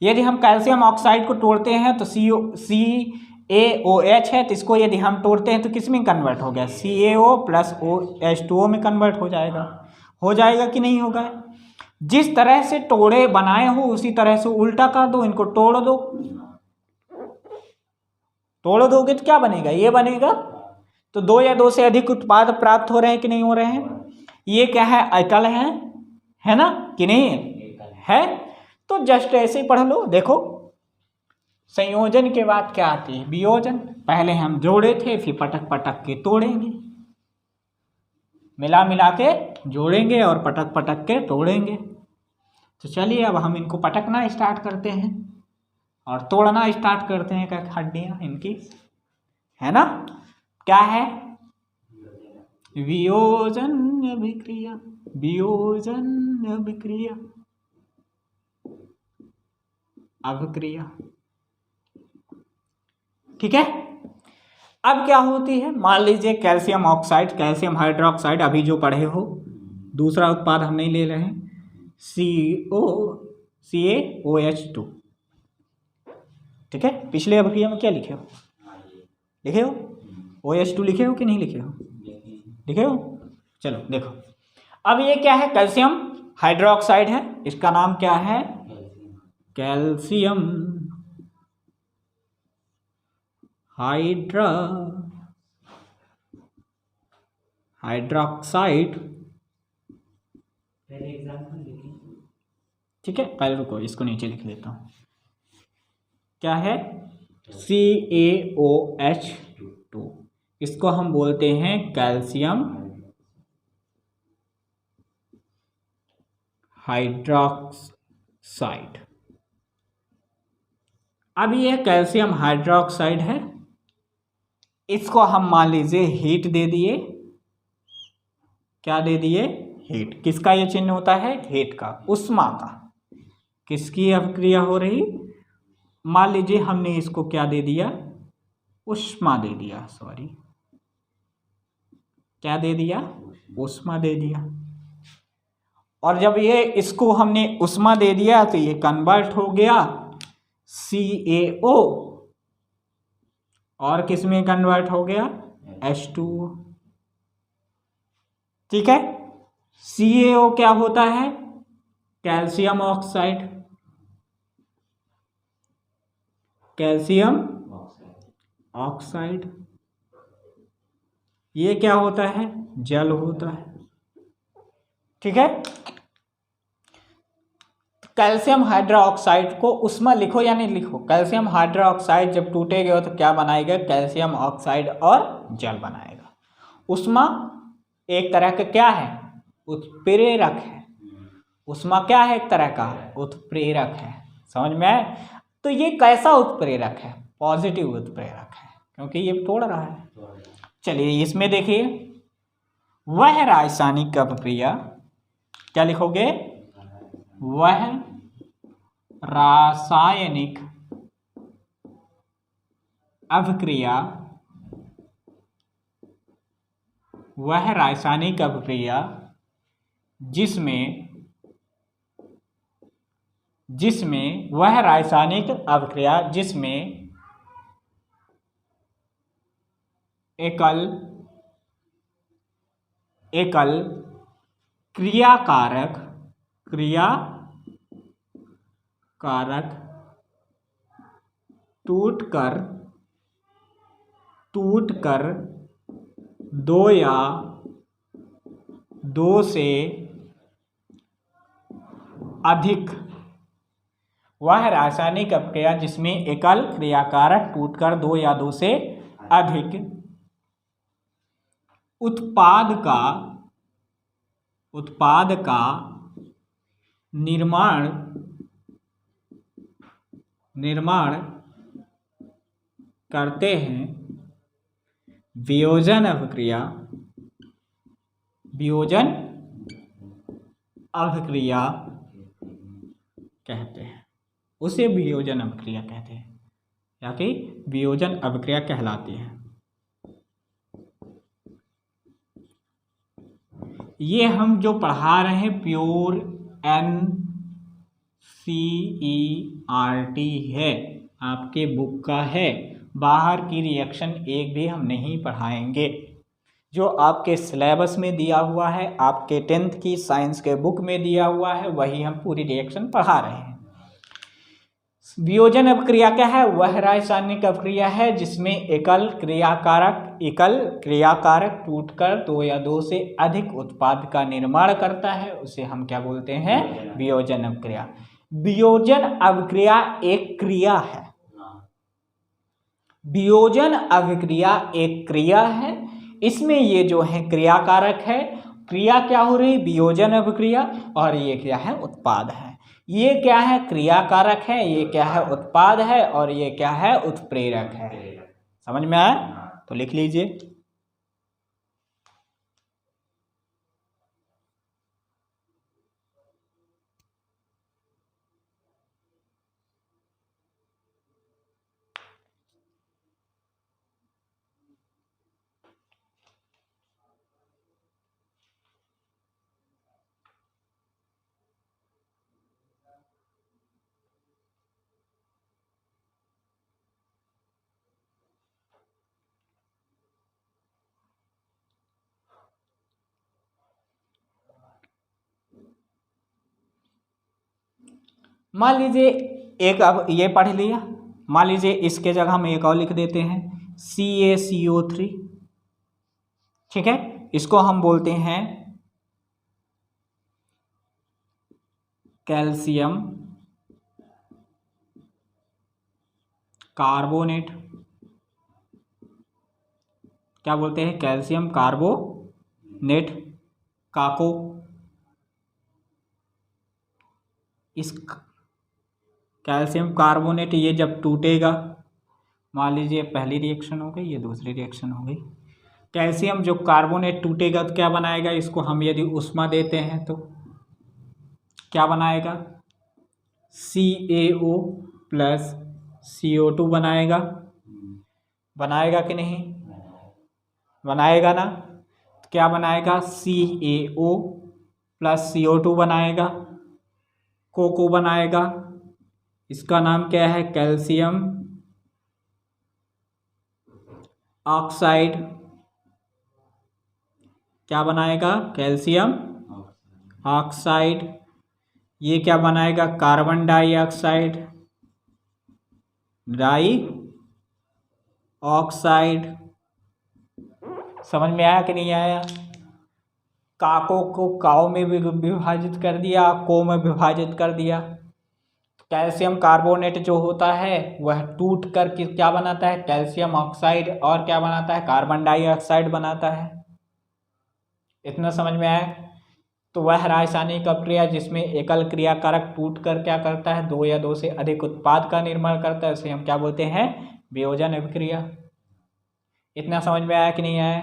यदि हम कैल्शियम ऑक्साइड को तोड़ते हैं तो CaOH है, तो इसको यदि हम तोड़ते हैं तो किस में कन्वर्ट हो गया? CaO+H2O में कन्वर्ट हो जाएगा। हो जाएगा कि नहीं होगा? जिस तरह से टोड़े बनाए हो उसी तरह से उल्टा कर दो, इनको तोड़ दो। तोड़ दोगे तो क्या बनेगा? ये बनेगा। तो दो या दो से अधिक उत्पाद प्राप्त हो रहे हैं कि नहीं हो रहे हैं? ये क्या है? एकल है ना कि नहीं है? तो जस्ट ऐसे ही पढ़ लो। देखो, संयोजन के बाद क्या आती है? वियोजन। पहले हम जोड़े थे, फिर पटक पटक के तोड़ेंगे, मिला मिला के जोड़ेंगे और पटक पटक के तोड़ेंगे। तो चलिए अब हम इनको पटकना स्टार्ट करते हैं और तोड़ना स्टार्ट करते हैं। क्या हड्डियाँ इनकी, है ना? क्या है? वियोजन अभिक्रिया। वियोजन अभिक्रिया। ठीक है। अब क्या होती है? मान लीजिए कैल्शियम ऑक्साइड, कैल्शियम हाइड्रोक्साइड अभी जो पढ़े हो, दूसरा उत्पाद हम नहीं ले रहे हैं, CaOH2। ठीक है। पिछले अभिक्रिया में क्या लिखे हो? लिखे हो OH2 लिखे हो कि नहीं लिखे हो? लिखे हो। चलो देखो, अब ये क्या है? कैल्शियम हाइड्रोक्साइड है, इसका नाम क्या है? Calcium hydroxide. ठीक है, पहले रुको, इसको नीचे लिख लेता हूँ। क्या है? CaOH2। इसको हम बोलते हैं कैल्शियम हाइड्रोक्साइड। अब ये कैल्शियम हाइड्रोक्साइड है, इसको हम मान लीजिए हीट दे दिए। क्या दे दिए? हीट। किसका ये चिन्ह होता है? हीट का, उष्मा का। किसकी अभिक्रिया हो रही? मान लीजिए हमने इसको क्या दे दिया? उष्मा दे दिया। सॉरी, क्या दे दिया? उष्मा दे दिया। और जब ये इसको हमने उष्मा दे दिया तो ये कन्वर्ट हो गया CaO, और किस में कन्वर्ट हो गया? H2O। ठीक है। CaO क्या होता है? Calcium oxide. Calcium oxide. ये क्या होता है? जल होता है। ठीक है। कैल्शियम हाइड्रोक्साइड को उष्मा लिखो या नहीं लिखो? कैल्शियम हाइड्रोक्साइड जब टूटेगा तो क्या बनाएगा? कैल्शियम ऑक्साइड और जल बनाएगा। उष्मा एक तरह का क्या है? उत्प्रेरक है। उष्मा क्या है? एक तरह का उत्प्रेरक है। समझ में आए? तो ये कैसा उत्प्रेरक है? पॉजिटिव उत्प्रेरक है, क्योंकि ये तोड़ रहा है। चलिए इसमें देखिए, वह रासायनिक अभिक्रिया, क्या लिखोगे? वह रासायनिक अभिक्रिया, वह रासायनिक अभिक्रिया जिसमें वह रासायनिक अभिक्रिया जिसमें एकल क्रिया कारक टूटकर दो या दो से अधिक, वह रासायनिक अपक्रिया जिसमें एकल क्रियाकारक टूटकर दो या दो से अधिक उत्पाद का निर्माण करते हैं, वियोजन अभिक्रिया कहते हैं। उसे वियोजन अभिक्रिया कहते हैं या कि वियोजन अभिक्रिया कहलाती है। ये हम जो पढ़ा रहे हैं प्योर NCERT है, आपके बुक का है। बाहर की रिएक्शन एक भी हम नहीं पढ़ाएंगे। जो आपके सिलेबस में दिया हुआ है, आपके 10th की साइंस के बुक में दिया हुआ है, वही हम पूरी रिएक्शन पढ़ा रहे हैं। वियोजन अपक्रिया क्या है? वह रासायनिक अपक्रिया है जिसमें एकल क्रियाकारक टूटकर दो या दो से अधिक उत्पाद का निर्माण करता है। उसे हम क्या बोलते हैं? वियोजन अपक्रिया। वियोजन अपक्रिया एक क्रिया है। वियोजन अभिक्रिया एक क्रिया है। इसमें ये जो है क्रियाकारक है, क्रिया क्या हो रही? वियोजन अभिक्रिया। और ये क्या है? उत्पाद है। ये क्या है? क्रियाकारक है। ये क्या है? उत्पाद है। और ये क्या है? उत्प्रेरक है। समझ में आया? तो लिख लीजिए। मान लीजिए एक, अब ये पढ़ लिया, मान लीजिए इसके जगह हम एक और लिख देते हैं CaCO3। ठीक है, इसको हम बोलते हैं कैल्शियम कार्बोनेट। क्या बोलते हैं? कैल्शियम कार्बोनेट, काको। इस कैल्शियम कार्बोनेट ये जब टूटेगा, मान लीजिए पहली रिएक्शन हो गई, ये दूसरी रिएक्शन हो गई। कैल्शियम जो कार्बोनेट टूटेगा तो क्या बनाएगा? इसको हम यदि उष्मा देते हैं तो क्या बनाएगा? CaO प्लस CO2 बनाएगा। बनाएगा कि नहीं? बनाएगा ना। तो क्या बनाएगा? CaO प्लस CO2 बनाएगा, कोको बनाएगा। इसका नाम क्या है? Calcium oxide. क्या बनाएगा? Calcium oxide. ये क्या बनाएगा? Carbon dioxide, oxide. समझ में आया कि नहीं आया? काको को काओ में भी विभाजित कर दिया, को में विभाजित कर दिया। कैल्शियम कार्बोनेट जो होता है वह टूट कर क्या बनाता है? Calcium oxide. और क्या बनाता है? कार्बन डाइऑक्साइड बनाता है। इतना समझ में आया? तो वह रासायनिक अपक्रिया जिसमें एकल क्रियाकारक टूट कर क्या करता है? दो या दो से अधिक उत्पाद का निर्माण करता है, उसे हम क्या बोलते हैं? वियोजन अभिक्रिया। इतना समझ में आया कि नहीं आया?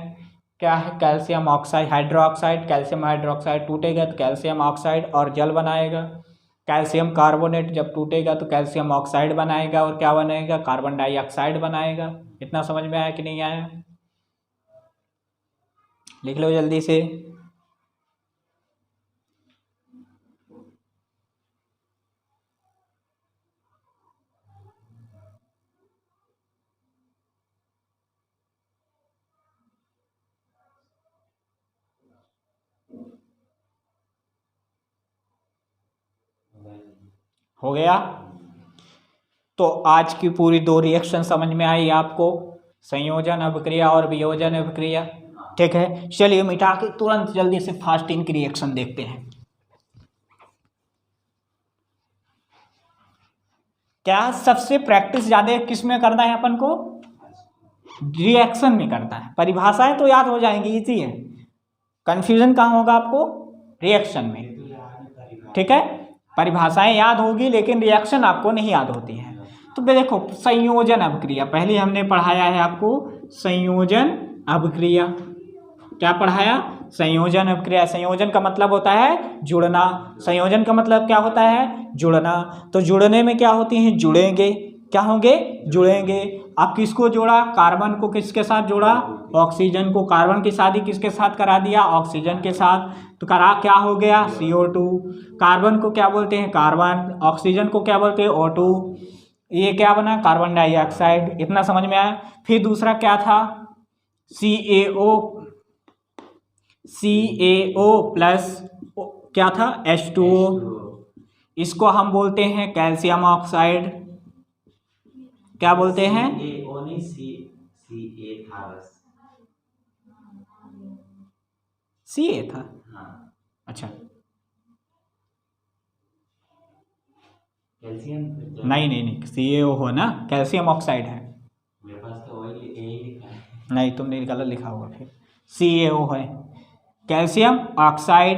क्या है? Calcium oxide, hydroxide, calcium hydroxide टूटेगा तो कैल्शियम ऑक्साइड और जल बनाएगा। कैल्शियम कार्बोनेट जब टूटेगा तो कैल्शियम ऑक्साइड बनाएगा और क्या बनाएगा? कार्बन डाइऑक्साइड बनाएगा। इतना समझ में आया कि नहीं आया? लिख लो जल्दी से। हो गया। तो आज की पूरी 2 रिएक्शन समझ में आई आपको, संयोजन अभिक्रिया और वियोजन अभिक्रिया। ठीक है, चलिए मिटा के तुरंत जल्दी से फास्टिंग की रिएक्शन देखते हैं। क्या सबसे प्रैक्टिस ज्यादा किस में करना है अपन को? रिएक्शन में करना है। परिभाषाएं तो याद हो जाएंगी, इजी है। कंफ्यूजन कहाँ होगा आपको? रिएक्शन में। ठीक है, परिभाषाएं याद होगी लेकिन रिएक्शन आपको नहीं याद होती है। तो देखो, संयोजन अभिक्रिया पहले हमने पढ़ाया है आपको, संयोजन अभिक्रिया। क्या पढ़ाया? संयोजन अभिक्रिया। संयोजन का मतलब होता है जुड़ना। संयोजन का मतलब क्या होता है? जुड़ना। तो जुड़ने में क्या होती है? जुड़ेंगे। क्या होंगे? जुड़ेंगे। अब किसको जोड़ा? कार्बन को किसके साथ जोड़ा? ऑक्सीजन को। कार्बन की शादी किसके साथ करा दिया? ऑक्सीजन के साथ। तो करा क्या हो गया? CO2। कार्बन को क्या बोलते हैं? कार्बन। ऑक्सीजन को क्या बोलते हैं? O2। ये क्या बना? Carbon dioxide. इतना समझ में आया। फिर दूसरा क्या था? CaO प्लस क्या था? H2O। इसको हम बोलते हैं कैल्शियम ऑक्साइड। क्या बोलते हैं? Ca था। अच्छा, नहीं, CaO हो ना, कैल्शियम ऑक्साइड है। मेरे पास तो वही लिखा है। नहीं, तुमने गलत लिखा होगा। फिर CaO है, कैल्शियम ऑक्साइड।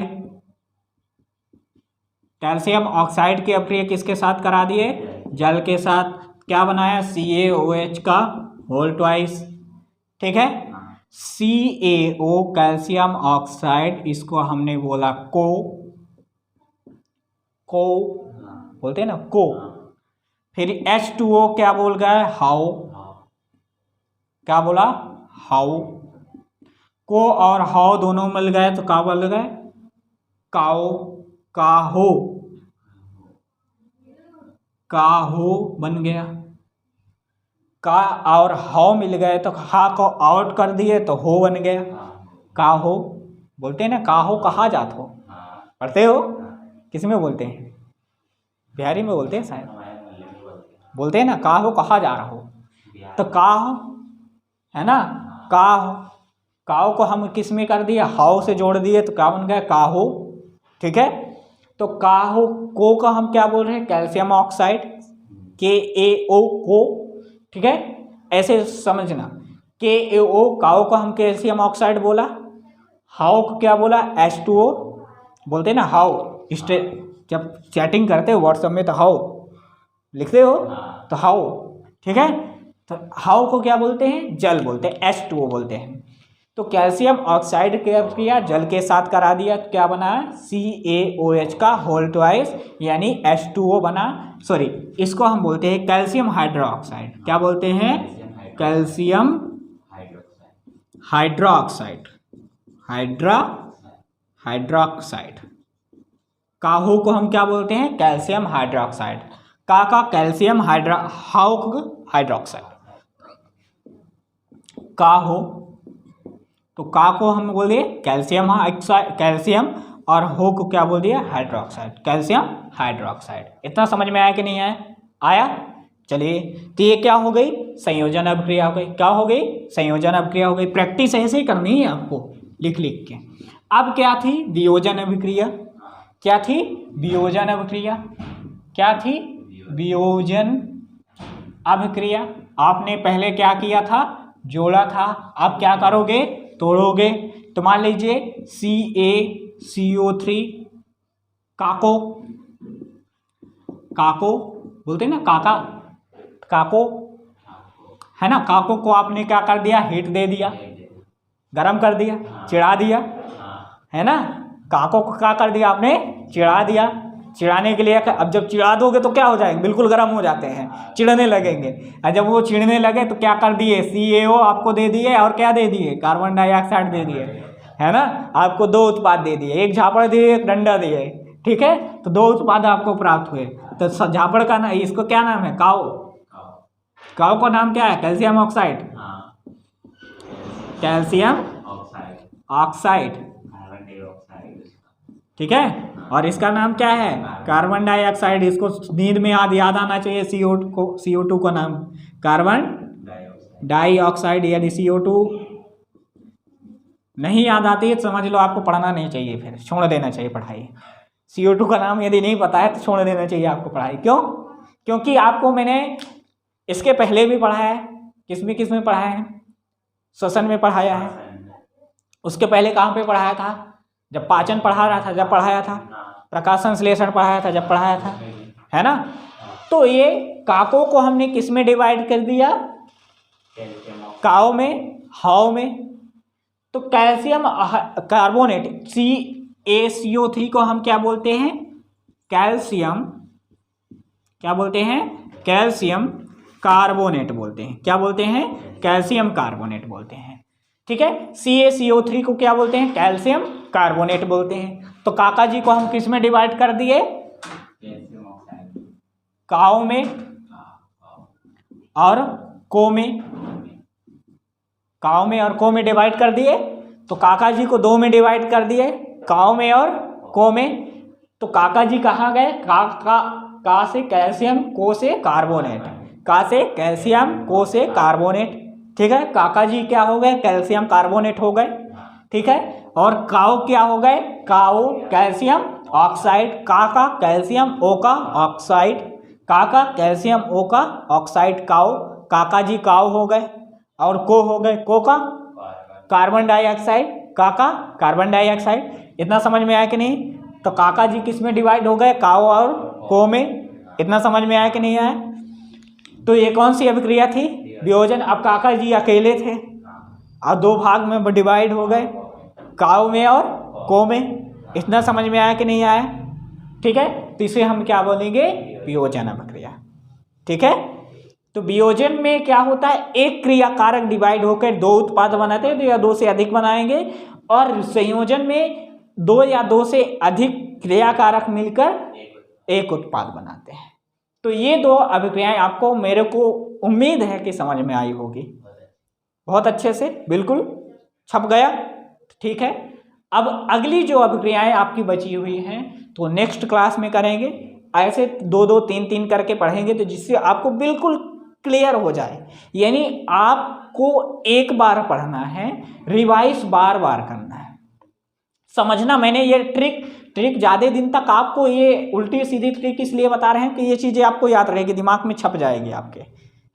कैल्शियम ऑक्साइड की अभिक्रिया किसके साथ करा दिए? जल के साथ। क्या बनाया? CaOH का होल ट्वाइस। ठीक है, CaO कैल्शियम ऑक्साइड, इसको हमने बोला को बोलते हैं ना, को। फिर H2O क्या बोल गए? हाउ। क्या बोला? हाउ। को और हाउ दोनों मिल गए तो क्या बोल गए? काओ। काहो बन गया। का और हाउ मिल गए तो हा को आउट कर दिए तो हो बन गया। काहो बोलते हैं ना, काहो कहा जात हो। पढ़ते हो? किस में बोलते हैं? बिहारी में बोलते हैं शायद। बोलते हैं ना, काहो कहा जा रहा हो। तो काहो है ना, काहो को हम किस में कर दिए? हाउ से जोड़ दिए तो क्या बन गया? काहो। ठीक है, तो काहो को का हम क्या बोल रहे हैं? Calcium oxide. KaO को। ठीक है, ऐसे समझना। KaO काओ को हम कैल्शियम ऑक्साइड बोला। हाउ को क्या बोला? H2O। बोलते हैं ना हाउ, जब चैटिंग करते हो व्हाट्सएप में तो हाउ लिखते हो, तो हाउ। ठीक है, तो हाउ को क्या बोलते हैं? जल बोलते हैं, H2O बोलते हैं। तो कैल्शियम ऑक्साइड की अभिक्रिया जल के साथ करा दिया तो क्या बना? CaOH का होल ट्वाइस यानी H2O बना। सॉरी, इसको हम बोलते हैं कैल्शियम हाइड्रोक्साइड। क्या बोलते हैं? Calcium hydroxide. हाइड्रोक्साइड। काहो को हम क्या बोलते हैं? Calcium hydroxide. का कैल्शियम हाइड्रोक्साइड। काहो, तो का को हम बोलिए कैल्शियम ऑक्साइड, कैल्शियम, और हो को क्या बोल दिया? Hydroxide, calcium hydroxide. इतना समझ में आया कि नहीं आया? आया। चलिए, तो ये क्या हो गई? संयोजन अभिक्रिया हो गई। क्या हो गई? संयोजन अभिक्रिया हो गई। प्रैक्टिस ऐसे ही करनी है आपको लिख के। अब क्या थी? वियोजन अभिक्रिया। क्या थी? वियोजन अभिक्रिया। क्या थी? वियोजन अभिक्रिया। आपने पहले क्या किया था? जोड़ा था। अब क्या करोगे? तोड़ोगे। तो मान लीजिए CaCO3 काको बोलते हैं ना, काको है ना। काको को आपने क्या कर दिया? हीट दे दिया, गरम कर दिया, चिढ़ा दिया, है ना। काको को क्या कर दिया आपने? चिढ़ा दिया। चिढ़ाने के लिए अब जब चिढ़ा दोगे तो क्या हो जाएंगे? बिल्कुल गर्म हो जाते हैं, चिढ़ने लगेंगे। और जब वो चिढ़ने लगे तो क्या कर दिए? CaO आपको दे दिए और क्या दे दिए? कार्बन डाइऑक्साइड दे दिए, है ना। आपको 2 उत्पाद दे दिए, एक झापड़ दिए, एक डंडा दिए। ठीक है, तो 2 उत्पाद आपको प्राप्त हुए। तो झापड़ का ना, इसको क्या नाम है? काओ का नाम क्या है? Calcium oxide. Calcium oxide. ठीक है। और इसका नाम क्या है? Carbon dioxide. इसको नींद में याद आना चाहिए। CO2 का नाम कार्बन डाइऑक्साइड। यदि CO2 नहीं याद आती है तो समझ लो आपको पढ़ना नहीं चाहिए, फिर छोड़ देना चाहिए पढ़ाई। CO2 का नाम यदि नहीं पता है तो छोड़ देना चाहिए आपको पढ़ाई। क्यों? क्योंकि आपको मैंने इसके पहले भी पढ़ाया है। किसमें पढ़ाया है? श्वसन में पढ़ाया है। उसके पहले कहाँ पे पढ़ाया था? जब पाचन पढ़ा रहा था, जब पढ़ाया था। प्रकाश संश्लेषण पढ़ाया था, जब पढ़ाया था, है ना। तो ये काकों को हमने किस में डिवाइड कर दिया? काओ में, हाव में। तो कैल्शियम कार्बोनेट CaCO3 को हम क्या बोलते हैं? कैल्शियम, क्या बोलते हैं? कैल्शियम कार्बोनेट बोलते हैं। क्या बोलते हैं? कैल्शियम कार्बोनेट बोलते हैं। ठीक है। CaCO3 को क्या बोलते हैं? कैल्शियम कार्बोनेट बोलते हैं। तो काका जी को हम किस में डिवाइड कर दिए? काओ में और को में। काओ में और को में डिवाइड कर दिए। तो काका जी को 2 में डिवाइड कर दिए, काओ में और को में। तो काका जी कहाँ गए? का से कैल्शियम, को से कार्बोनेट। का से कैल्शियम, को से कार्बोनेट। ठीक है। काका जी क्या हो गए? कैल्शियम कार्बोनेट हो गए। ठीक है। और काओ क्या हो गए? काओ कैल्शियम ऑक्साइड। का कैल्शियम ओ का ऑक्साइड। का कैल्शियम ओ का ऑक्साइड काओ। काका जी काओ हो गए। और को हो गए? को का कार्बन डाइऑक्साइड। का कार्बन डाइऑक्साइड। इतना समझ में आया कि नहीं? तो काका जी किस में डिवाइड हो गए? काओ और को में। इतना समझ में आया कि नहीं आया? तो ये कौन सी अभिक्रिया थी? वियोजन। अब काका जी अकेले थे और 2 भाग में डिवाइड हो गए, काओ में और को में। इतना समझ में आया कि नहीं आया? ठीक है। तो इसे हम क्या बोलेंगे? वियोजन अभिक्रिया। ठीक है। तो वियोजन में क्या होता है? एक क्रिया कारक डिवाइड होकर 2 उत्पाद बनाते हैं, तो या 2 से अधिक बनाएंगे। और संयोजन में 2 या 2 से अधिक क्रिया कारक मिलकर एक उत्पाद बनाते हैं। तो ये 2 अभिक्रियाएं आपको, मेरे को उम्मीद है कि समझ में आई होगी बहुत अच्छे से। बिल्कुल छप गया। ठीक है। अब अगली जो अभिक्रियाएं आपकी बची हुई हैं तो नेक्स्ट क्लास में करेंगे। ऐसे 2-2, 3-3 करके पढ़ेंगे, तो जिससे आपको बिल्कुल क्लियर हो जाए। यानी आपको एक बार पढ़ना है, रिवाइज बार बार करना है। समझना, मैंने ये ट्रिक ज़्यादा दिन तक आपको ये उल्टी सीधी ट्रिक इसलिए बता रहे हैं कि ये चीज़ें आपको याद रहेगी, दिमाग में छप जाएगी आपके,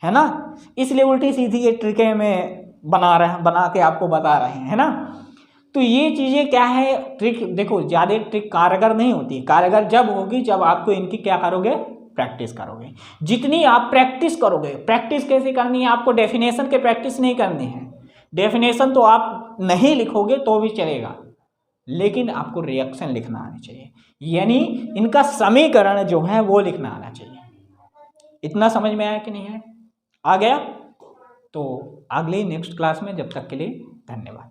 है ना। इसलिए उल्टी सीधी ये ट्रिकें में बना के आपको बता रहे हैं, है ना। तो ये चीज़ें क्या है? ट्रिक देखो, ज़्यादा ट्रिक कारगर नहीं होती। कारगर जब होगी जब आपको इनकी क्या करोगे? प्रैक्टिस करोगे। जितनी आप प्रैक्टिस करोगे, प्रैक्टिस कैसे करनी है? आपको डेफिनेशन के प्रैक्टिस नहीं करनी है। डेफिनेशन तो आप नहीं लिखोगे तो भी चलेगा, लेकिन आपको रिएक्शन लिखना आना चाहिए। यानी इनका समीकरण जो है वो लिखना आना चाहिए। इतना समझ में आया कि नहीं है? आ गया? तो अगले नेक्स्ट क्लास में, जब तक के लिए धन्यवाद।